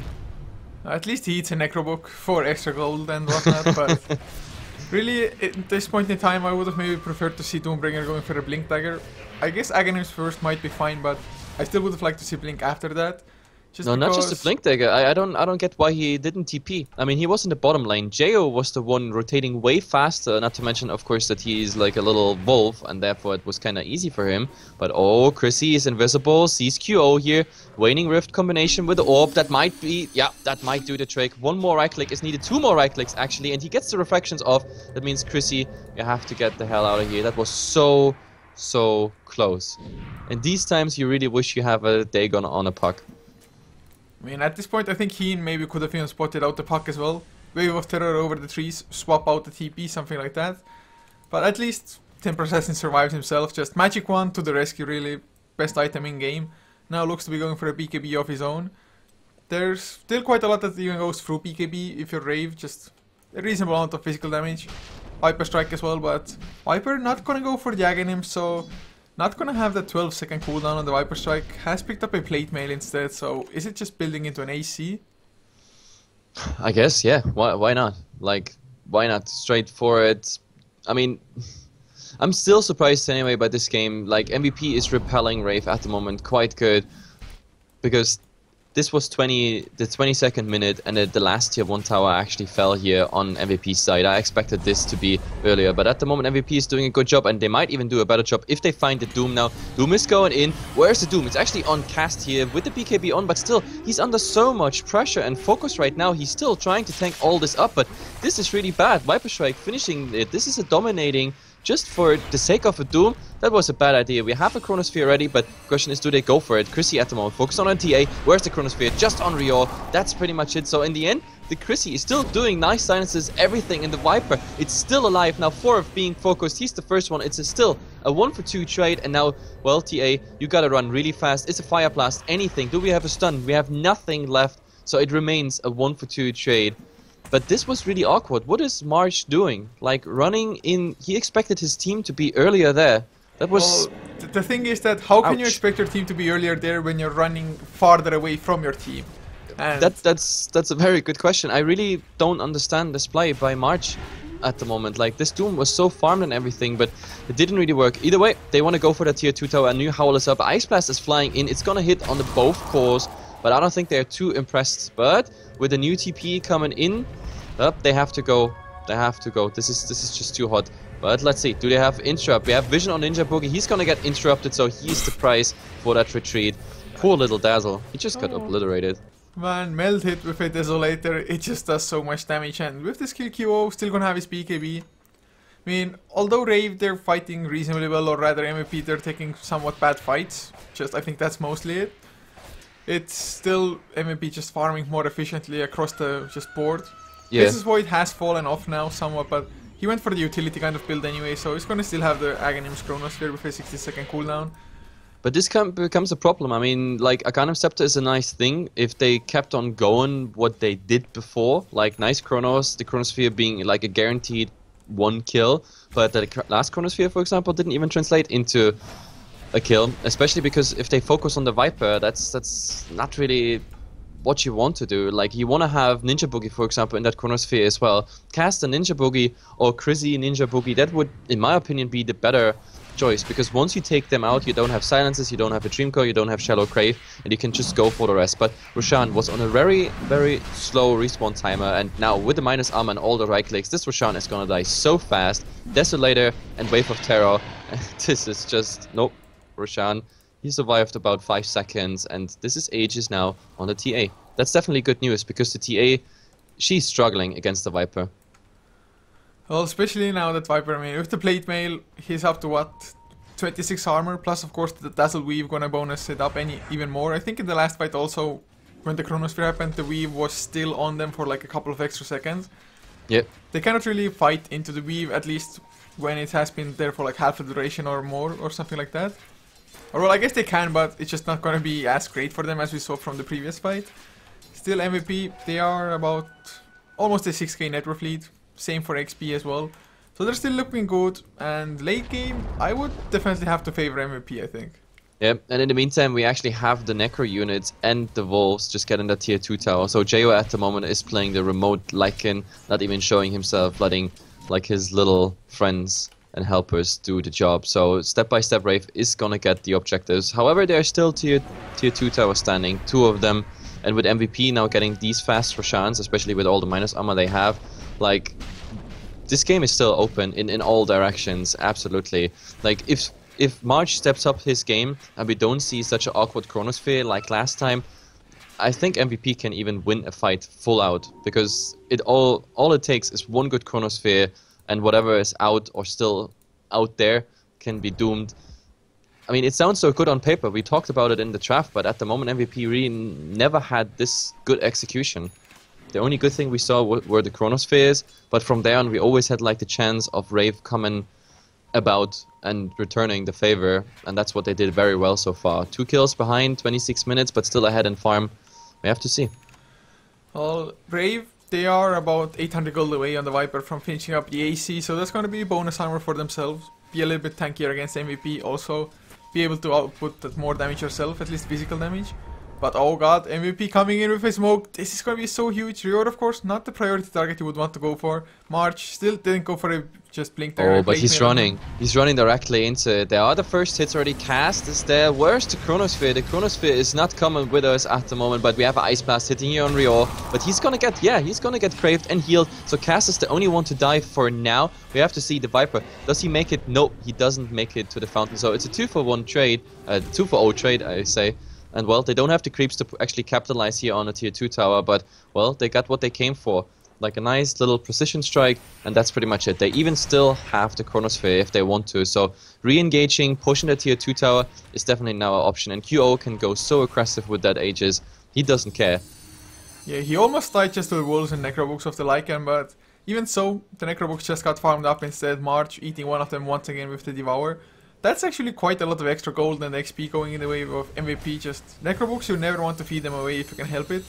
[SPEAKER 1] At least he eats a Necrobook for extra gold and whatnot, but really, at this point in time, I would have maybe preferred to see Doombringer going for a Blink Dagger. I guess Aghanims first might be fine, but I still would have liked to see Blink after that.
[SPEAKER 2] No, not just a Blink Dagger. I don't get why he didn't TP. I mean, he was in the bottom lane. Jo was the one rotating way faster, not to mention, of course, that he's like a little wolf, and therefore it was kind of easy for him. But oh, Chrissy is invisible, sees QO here. Waning Rift combination with the orb, that might be, yeah, that might do the trick. 1 more right click is needed, 2 more right clicks actually, and he gets the reflections off. That means, Chrissy, you have to get the hell out of here. That was so close. And these times you really wish you have a Dagon on a puck.
[SPEAKER 1] I mean, at this point, I think he maybe could have even spotted out the puck as well. Wave of Terror over the trees, swap out the TP, something like that. But at least Temper Assassin survives himself. Just Magic Wand to the rescue, really. Best item in game. Now looks to be going for a BKB of his own. There's still quite a lot that even goes through BKB if you're Rave. Just a reasonable amount of physical damage. Viper Strike as well, but Viper not gonna go for the Aghanim, so not gonna have that 12-second cooldown on the Viper Strike. Has picked up a Plate Mail instead, so is it just building into an AC?
[SPEAKER 2] I guess, yeah. Why not? Like, why not? Straight for it. I mean, I'm still surprised anyway by this game. Like, MVP is repelling Rave at the moment quite good. Because this was the 22nd minute, and the last tier 1 tower actually fell here on MVP's side. I expected this to be earlier, but at the moment MVP is doing a good job, and they might even do a better job if they find the Doom now. Doom is going in. Where's the Doom? It's actually on cast here with the BKB on, but still, he's under so much pressure and focus right now. He's still trying to tank all this up, but this is really bad. Viper Strike finishing it. This is a dominating just for the sake of a Doom. That was a bad idea. We have a Chronosphere ready, but the question is, do they go for it? Chrissy at the moment focused on TA. Where's the Chronosphere? Just on Rior. That's pretty much it. So in the end, the Chrissy is still doing nice silences, everything, and the Viper, it's still alive. Now 4 being focused. He's the first one. It's still a 1-for-2 trade, and now, well, TA, you gotta run really fast. It's a Fire Blast, anything. Do we have a stun? We have nothing left, so it remains a 1-for-2 trade. But this was really awkward. What is March doing? Like, running in... He expected his team to be earlier there. That was...
[SPEAKER 1] Well, the thing is that how can you expect your team to be earlier there when you're running farther away from your team? And
[SPEAKER 2] that's a very good question. I really don't understand this play by March at the moment. Like, this Doom was so farmed and everything, but it didn't really work. Either way, they want to go for the tier 2 tower. A new Howl is up. Ice Blast is flying in. It's gonna hit on the both cores, but I don't think they're too impressed. But with the new TP coming in, they have to go. They have to go. This is just too hot. But let's see. Do they have interrupt? We have vision on Ninja Boogie. He's gonna get interrupted, so he's the price for that retreat. Poor little Dazzle. He just got obliterated.
[SPEAKER 1] Man, Meld hit with a Desolator. It just does so much damage, and with the skill QO, still gonna have his BKB. I mean, although Rave, they're fighting reasonably well, or rather MVP, they're taking somewhat bad fights. I think that's mostly it. It's still MVP just farming more efficiently across the board.
[SPEAKER 2] Yeah.
[SPEAKER 1] This is why it has fallen off now somewhat, but he went for the utility kind of build anyway, so he's gonna still have the Aghanim's Chronosphere with a 60-second cooldown.
[SPEAKER 2] But this becomes a problem. I mean, like, Aghanim Scepter is a nice thing if they kept on going what they did before. Like, nice Chronos, the Chronosphere being like a guaranteed 1 kill, but the last Chronosphere, for example, didn't even translate into a kill. Especially because if they focus on the Viper, that's not really what you want to do. Like, you want to have Ninja Boogie, for example, in that Chronosphere as well. Cast a Ninja Boogie or Chrissy Ninja Boogie. That would, in my opinion, be the better choice, because once you take them out, you don't have silences, you don't have a Dreamcore, you don't have Shallow Crave, and you can just go for the rest. But Roshan was on a very, very slow respawn timer, and now with the minus armor and all the right clicks, this Roshan is gonna die so fast. Desolator and Wave of Terror. This is just... Nope. Roshan, he survived about 5 seconds, and this is Aegis now on the TA. That's definitely good news, because the TA, she's struggling against the Viper.
[SPEAKER 1] Well, especially now that Viper, I mean, with the Plate Mail, he's up to what? 26 armor, plus of course the Dazzle Weave gonna bonus it up even more. I think in the last fight also, when the Chronosphere happened, the Weave was still on them for like a couple of extra seconds.
[SPEAKER 2] Yep.
[SPEAKER 1] They cannot really fight into the Weave, at least when it has been there for like half the duration or more, or something like that. Or well, I guess they can, but it's just not gonna be as great for them as we saw from the previous fight. Still MVP, they are about almost a 6k net worth lead, same for XP as well. So they're still looking good, and late game, I would definitely have to favor MVP, I think.
[SPEAKER 2] Yep, and in the meantime, we actually have the Necro units and the Wolves just getting the tier 2 tower. So Jo at the moment is playing the remote Lycan, not even showing himself, letting like his little friends and helpers do the job. So step by step, Rave is gonna get the objectives. However, there are still tier 2 towers standing, 2 of them. And with MVP now getting these fast Roshans, especially with all the minus armor they have, like, this game is still open in all directions, absolutely. Like, if March steps up his game and we don't see such an awkward Chronosphere like last time, I think MVP can even win a fight full out, because all it takes is one good Chronosphere, and whatever is out or still out there can be doomed. I mean, it sounds so good on paper, we talked about it in the draft, but at the moment MVP really never had this good execution. The only good thing we saw were the Chronospheres, but from there on we always had like the chance of Rave coming about and returning the favor, and that's what they did very well so far. 2 kills behind, 26 minutes, but still ahead in farm. We have to see.
[SPEAKER 1] Well, Rave, they are about 800 gold away on the Viper from finishing up the AC, so that's going to be bonus armor for themselves. Be a little bit tankier against MVP, also be able to output more damage yourself, at least physical damage. But oh god, MVP coming in with a smoke, this is going to be so huge. Riot, of course, not the priority target you would want to go for. March still didn't go for a just blink there.
[SPEAKER 2] Oh, but he's running. He's running directly into it. There are the first hits already cast. Is there? Where's the Chronosphere? The Chronosphere is not coming with us at the moment, but we have an Ice Blast hitting here on Rio. But he's gonna get, he's gonna get craved and healed. So Cass is the only one to die for now. We have to see the Viper. Does he make it? Nope, he doesn't make it to the fountain. So it's a 2-for-1 trade, 2-for-0 trade, I say. And well, they don't have the creeps to actually capitalize here on a tier 2 tower, but well, they got what they came for. Like a nice little precision strike, and that's pretty much it. They even still have the Chronosphere if they want to, so re-engaging, pushing the tier 2 tower is definitely now an option, and QO can go so aggressive with that Aegis, he doesn't care.
[SPEAKER 1] Yeah, he almost died just to the wolves and necrobooks of the Lycan, but even so, the necrobooks just got farmed up instead, March eating one of them once again with the Devour. That's actually quite a lot of extra gold and XP going in the way of MVP. Just necrobooks, you never want to feed them away if you can help it.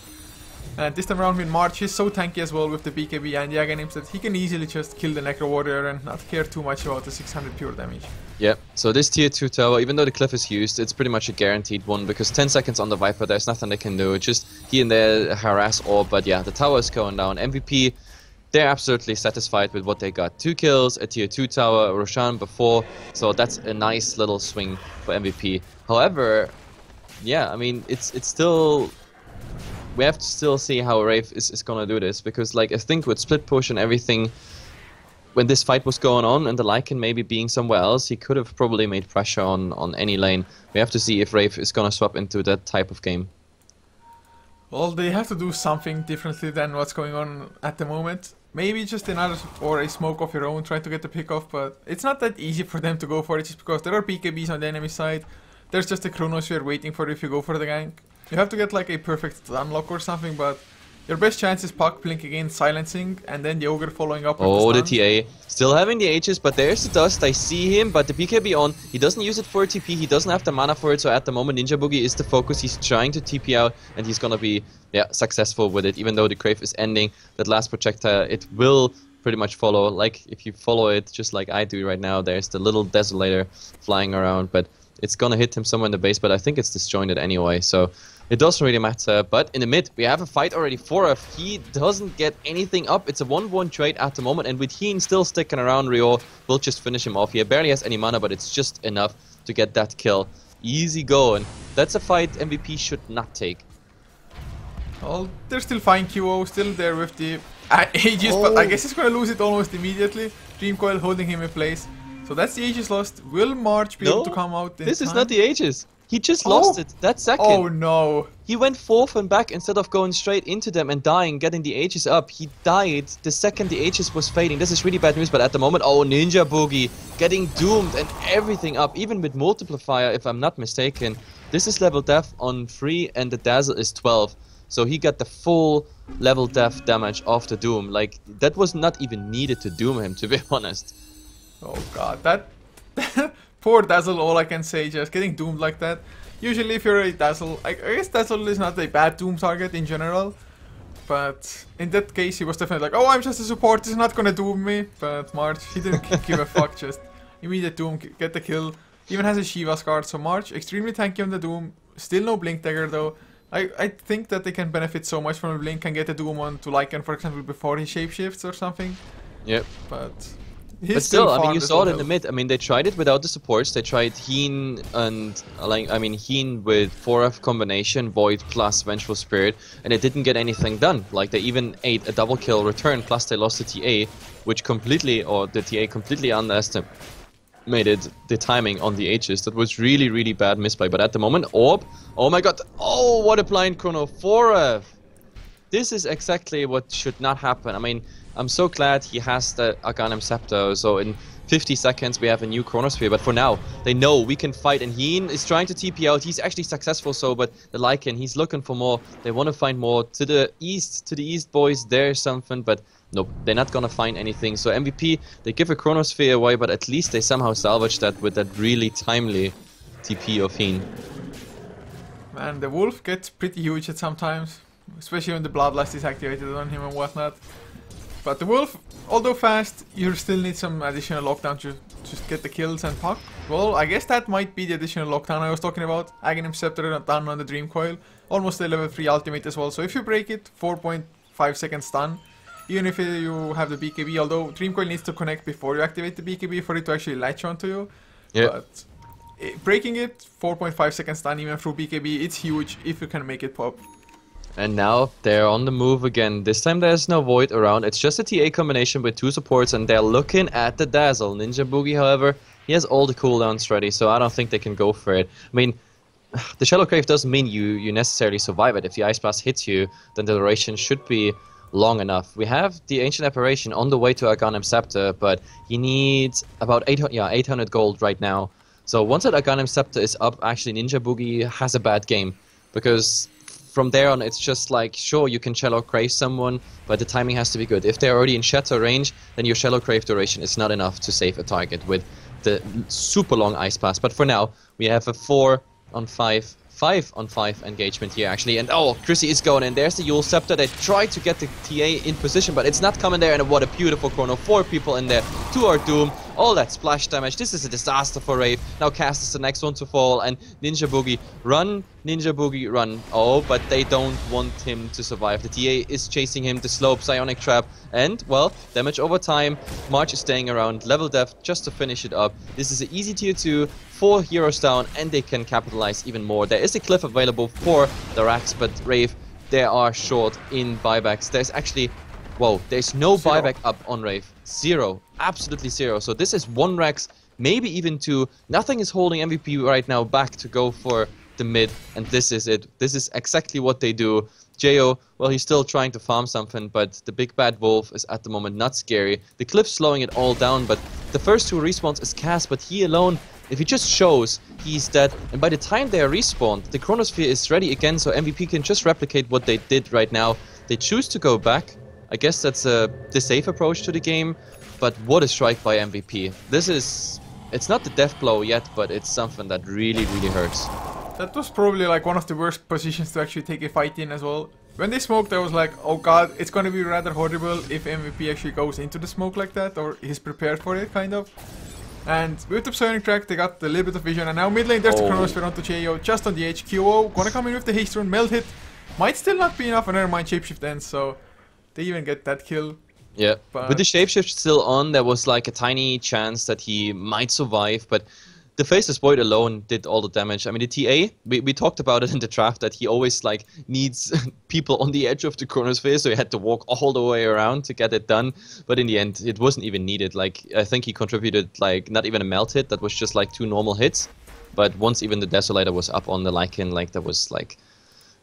[SPEAKER 1] And this time around with March, he's so tanky as well with the BKB and Yaganims that he can easily just kill the Necro Warrior and not care too much about the 600 pure damage.
[SPEAKER 2] Yep, so this tier 2 tower, even though the cliff is used, it's pretty much a guaranteed one, because 10 seconds on the Viper, there's nothing they can do. Just here and there harass orb, but yeah, the tower is going down. MVP, they're absolutely satisfied with what they got. 2 kills, a tier 2 tower, Roshan before, so that's a nice little swing for MVP. However, yeah, I mean, it's still... We have to still see how Rave is gonna do this, because like I think with split push and everything, when this fight was going on and the Lycan maybe being somewhere else, he could have probably made pressure on any lane. We have to see if Rave is gonna swap into that type of game.
[SPEAKER 1] Well, they have to do something differently than what's going on at the moment. Maybe just another or a smoke of your own, try to get the pick off, but it's not that easy for them to go for it just because there are BKBs on the enemy side. There's just a Chronosphere waiting for if you go for the gank. You have to get like a perfect unlock or something, but your best chance is Puck blinking in, silencing, and then the Ogre following up with
[SPEAKER 2] the
[SPEAKER 1] stun.
[SPEAKER 2] TA. Still having the Aegis, but there's the dust. I see him, but the BKB on. He doesn't use it for a TP. He doesn't have the mana for it, so at the moment Ninja Boogie is the focus. He's trying to TP out, and he's gonna be successful with it. Even though the Crave is ending, that last projectile, it will pretty much follow. Like, if you follow it, just like I do right now, there's the little Desolator flying around, but it's gonna hit him somewhere in the base, but I think it's disjointed anyway, so it doesn't really matter. But in the mid, we have a fight already for if he doesn't get anything up. It's a 1-1 trade at the moment, and with Heen still sticking around, Rio will just finish him off. He barely has any mana, but it's just enough to get that kill. Easy going. That's a fight MVP should not take.
[SPEAKER 1] Well, they're still fine. QO still there with the Aegis, but I guess he's gonna lose it almost immediately. Dream Coil holding him in place. So that's the Aegis lost. Will March be able to come out in
[SPEAKER 2] this
[SPEAKER 1] time?
[SPEAKER 2] is not the Aegis. He just lost it that second.
[SPEAKER 1] Oh no.
[SPEAKER 2] He went forth and back instead of going straight into them and dying, getting the Aegis up. He died the second the Aegis was fading. This is really bad news, but at the moment, oh, Ninja Boogie getting doomed and everything up, even with multiplier, if I'm not mistaken. This is level death on 3 and the Dazzle is 12. So he got the full level death damage of the Doom. Like, that was not even needed to doom him, to be honest.
[SPEAKER 1] Oh god, that poor Dazzle, all I can say, just getting doomed like that. Usually if you're a Dazzle, I guess Dazzle is not a bad doom target in general. But in that case he was definitely like, oh, I'm just a support, it's not gonna doom me. But March, he didn't give a fuck, just immediate doom, get the kill. Even has a Shiva's card, so March, extremely tanky on the doom. Still no blink dagger though. I think that they can benefit so much from a blink and get a doom on to Lycan, for example, before he shapeshifts or something.
[SPEAKER 2] Yep.
[SPEAKER 1] But
[SPEAKER 2] still, I mean, you saw it in the mid. I mean, they tried it without the supports. They tried Heen and, like, I mean, Heen with 4F combination, Void plus Vengeful Spirit, and it didn't get anything done. Like, they even ate a double kill return, plus they lost the TA, which completely, or the TA completely underestimated the timing on the H's. That was really, really bad misplay. But at the moment, Orb, oh my god, oh, what a blind chrono, 4F! This is exactly what should not happen. I mean, I'm so glad he has the Aghanim Scepter, so in 50 seconds we have a new Chronosphere, but for now, they know we can fight, and Heen is trying to TP out. He's actually successful, so, but the Lycan, he's looking for more. They want to find more. To the east boys, there's something, but nope, they're not gonna find anything. So MVP, they give a Chronosphere away, but at least they somehow salvage that with that really timely TP of Heen.
[SPEAKER 1] Man, the Wolf gets pretty huge at sometimes, especially when the Bloodlust is activated on him and whatnot. But the Wolf, although fast, you still need some additional lockdown to just get the kills and puck. Well, I guess that might be the additional lockdown I was talking about. Aghanim Scepter done on the Dream Coil. Almost a level 3 ultimate as well. So if you break it, 4.5 seconds stun. Even if you have the BKB, although Dream Coil needs to connect before you activate the BKB for it to actually latch onto you.
[SPEAKER 2] Yeah.
[SPEAKER 1] But breaking it, 4.5 seconds stun even through BKB, it's huge if you can make it pop.
[SPEAKER 2] And now they're on the move again. This time there's no Void around. It's just a TA combination with 2 supports, and they're looking at the Dazzle. Ninja Boogie, however, he has all the cooldowns ready, so I don't think they can go for it. I mean, the Shallow Grave doesn't mean you necessarily survive it. If the Ice Blast hits you, then the duration should be long enough. We have the Ancient Apparition on the way to Aghanim Scepter, but he needs about 800 gold right now. So once that Aghanim Scepter is up, actually Ninja Boogie has a bad game, because from there on, it's just like, sure, you can Shallow Crave someone, but the timing has to be good. If they're already in Shatter range, then your Shallow Crave duration is not enough to save a target with the super long Ice Pass. But for now, we have a 4-on-5, 5-on-5 engagement here, actually. And oh, Chrissy is going in. There's the Yule Scepter. They try to get the TA in position, but it's not coming there. And what a beautiful chrono. 4 people in there. 2 are doomed. All that splash damage. This is a disaster for Rave. Now Cast is the next one to fall. And Ninja Boogie, run. Ninja Boogie, run. Oh, but they don't want him to survive. The TA is chasing him. The slope, Psionic Trap. And, well, damage over time. March is staying around. Level death just to finish it up. This is an easy tier 2. 4 heroes down, and they can capitalize even more. There is a cliff available for the racks, but Rave, they are short in buybacks. There's actually, whoa, there's no
[SPEAKER 1] 0
[SPEAKER 2] buyback up on Rave. 0, absolutely 0. So this is 1 racks, maybe even 2. Nothing is holding MVP right now back to go for the mid, and this is it. This is exactly what they do. Jo, well, he's still trying to farm something, but the big bad wolf is at the moment not scary. The cliff's slowing it all down, but the first 2 respawns is Cass, but he alone, if he just shows, he's dead. And by the time they are respawned, the Chronosphere is ready again, so MVP can just replicate what they did right now. They choose to go back. I guess that's the safe approach to the game, but what a strike by MVP. This is, it's not the death blow yet, but it's something that really, really hurts.
[SPEAKER 1] That was probably like one of the worst positions to actually take a fight in as well. When they smoked, I was like, oh god, it's gonna be rather horrible if MVP actually goes into the smoke like that, or he's prepared for it, kind of. And with the Psionic Track, they got a little bit of vision, and now mid lane, there's the Chronosphere onto Jo, just on the HQO, gonna come in with the haste rune, melt hit, might still not be enough, and never mind, shapeshift ends, so they even get that kill.
[SPEAKER 2] Yeah, but with the shapeshift still on, there was like a tiny chance that he might survive, but the Faceless Void alone did all the damage. I mean, the TA, we talked about it in the draft, that he always like needs people on the edge of the Chronosphere, so he had to walk all the way around to get it done. But in the end, it wasn't even needed. Like, I think he contributed like not even a melt hit, that was just like 2 normal hits. But once even the Desolator was up on the Lycan, like there was like,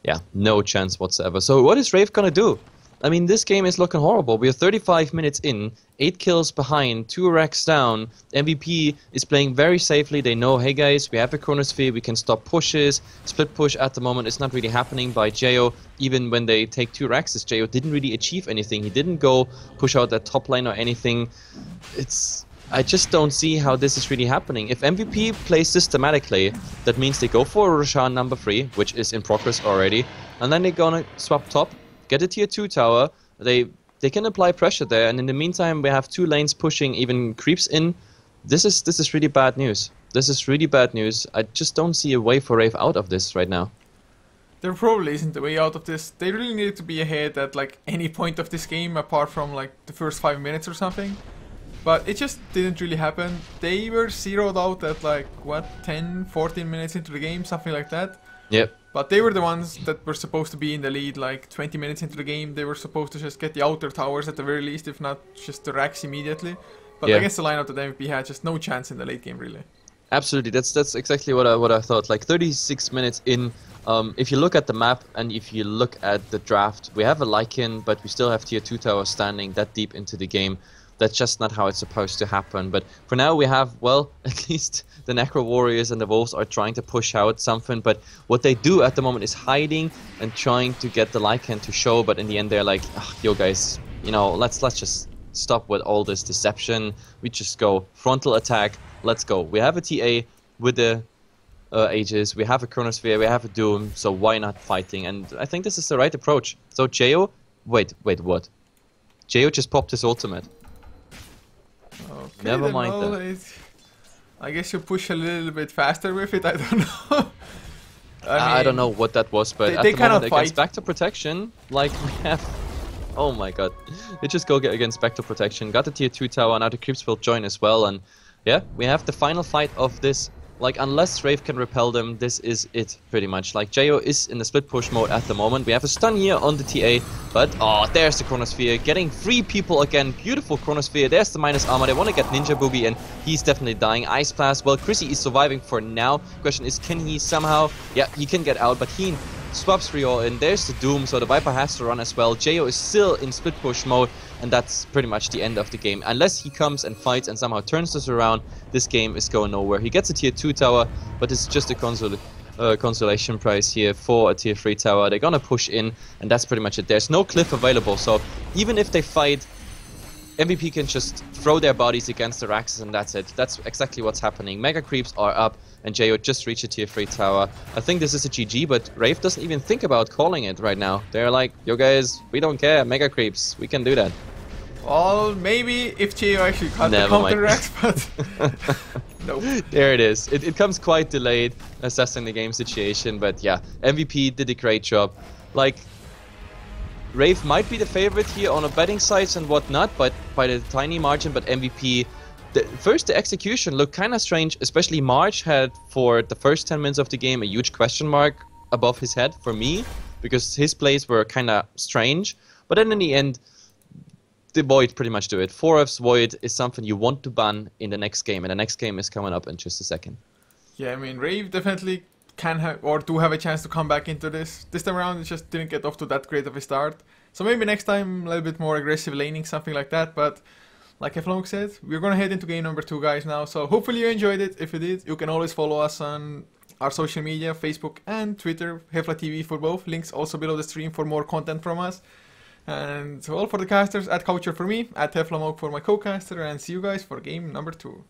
[SPEAKER 2] yeah, no chance whatsoever. So what is Rave gonna do? I mean, this game is looking horrible. We are 35 minutes in, 8 kills behind, 2 racks down. MVP is playing very safely. They know, hey guys, we have a chronosphere, we can stop pushes. Split push at the moment is not really happening by Jo. Even when they take 2 racks, Jo didn't really achieve anything. He didn't go push out that top lane or anything. I just don't see how this is really happening. If MVP plays systematically, that means they go for Roshan number 3, which is in progress already, and then they're gonna swap top, get a tier 2 tower, they can apply pressure there, and in the meantime we have 2 lanes pushing even creeps in. This is really bad news. This is really bad news. I just don't see a way for Rave out of this right now.
[SPEAKER 1] There probably isn't a way out of this. They really needed to be ahead at like any point of this game apart from like the first 5 minutes or something. But it just didn't really happen. They were zeroed out at like, what, 10, 14 minutes into the game, something like that.
[SPEAKER 2] Yep.
[SPEAKER 1] But they were the ones that were supposed to be in the lead like 20 minutes into the game. They were supposed to just get the outer towers at the very least, if not just the racks immediately. But
[SPEAKER 2] yeah.
[SPEAKER 1] against the lineup that MVP had, just no chance in the late game really.
[SPEAKER 2] Absolutely, that's exactly what I thought. Like 36 minutes in, if you look at the map and if you look at the draft, we have a Lycan, but we still have tier 2 towers standing that deep into the game. That's just not how it's supposed to happen. But for now we have, well, at least the Necro Warriors and the Wolves are trying to push out something. But what they do at the moment is hiding and trying to get the Lycan to show. But in the end they're like, yo guys, you know, let's just stop with all this deception. We just go frontal attack. Let's go. We have a TA with the Aegis. We have a Chronosphere. We have a Doom. So why not fighting? And I think this is the right approach. So Jo, wait, what? Jo just popped his ultimate.
[SPEAKER 1] Okay,
[SPEAKER 2] Never mind that.
[SPEAKER 1] I guess you push a little bit faster with it, I don't know.
[SPEAKER 2] I don't know what that was, but
[SPEAKER 1] they
[SPEAKER 2] at the
[SPEAKER 1] cannot
[SPEAKER 2] moment
[SPEAKER 1] fight.
[SPEAKER 2] against Back to Protection, like we have... Oh my god. They just go against Back to Protection, got the tier 2 tower, now the creeps will join as well, and yeah, we have the final fight of this. Like, unless Rave can repel them, this is it, pretty much. Like, Jo is in the split push mode at the moment. We have a stun here on the TA, but, oh, there's the Chronosphere. Getting 3 people again. Beautiful Chronosphere. There's the minus armor. They want to get Ninja Booby, and he's definitely dying. Ice Blast. Well, Chrissy is surviving for now. Question is, can he somehow... Yeah, he can get out, but he swaps reroll in. There's the Doom, so the Viper has to run as well. Jo is still in split push mode, and that's pretty much the end of the game. Unless he comes and fights and somehow turns this around, this game is going nowhere. He gets a tier 2 tower, but it's just a consolation prize here for a tier 3 tower. They're gonna push in, and that's pretty much it. There's no cliff available, so even if they fight, MVP can just throw their bodies against the Raxes, and that's it. That's exactly what's happening. Mega creeps are up, and Jo just reached a tier 3 tower. I think this is a GG, but Rave doesn't even think about calling it right now. They're like, yo guys, we don't care, Mega creeps, we can do that.
[SPEAKER 1] Well, maybe if Jo actually cut the counter Rex, but no.
[SPEAKER 2] There it is. It comes quite delayed, assessing the game situation, but yeah, MVP did a great job. Like, Rave might be the favorite here on a betting sites and whatnot, but by the tiny margin, but MVP... First, the execution looked kind of strange, especially March had, for the first 10 minutes of the game, a huge question mark above his head for me, because his plays were kind of strange. But then in the end, the Void pretty much do it. 4F's Void is something you want to ban in the next game, and the next game is coming up in just a second.
[SPEAKER 1] Yeah, I mean, Rave definitely can have, or do have a chance to come back into this. This time around, it just didn't get off to that great of a start. So maybe next time, a little bit more aggressive laning, something like that, but... Like HeflaTV said, we're gonna head into game number 2, guys, now. So hopefully you enjoyed it. If you did, you can always follow us on our social media, Facebook and Twitter, HeflaTV for both. Links also below the stream for more content from us. And well, for the casters, at Coucher for me, at HeflaTV for my co-caster, and see you guys for game number 2.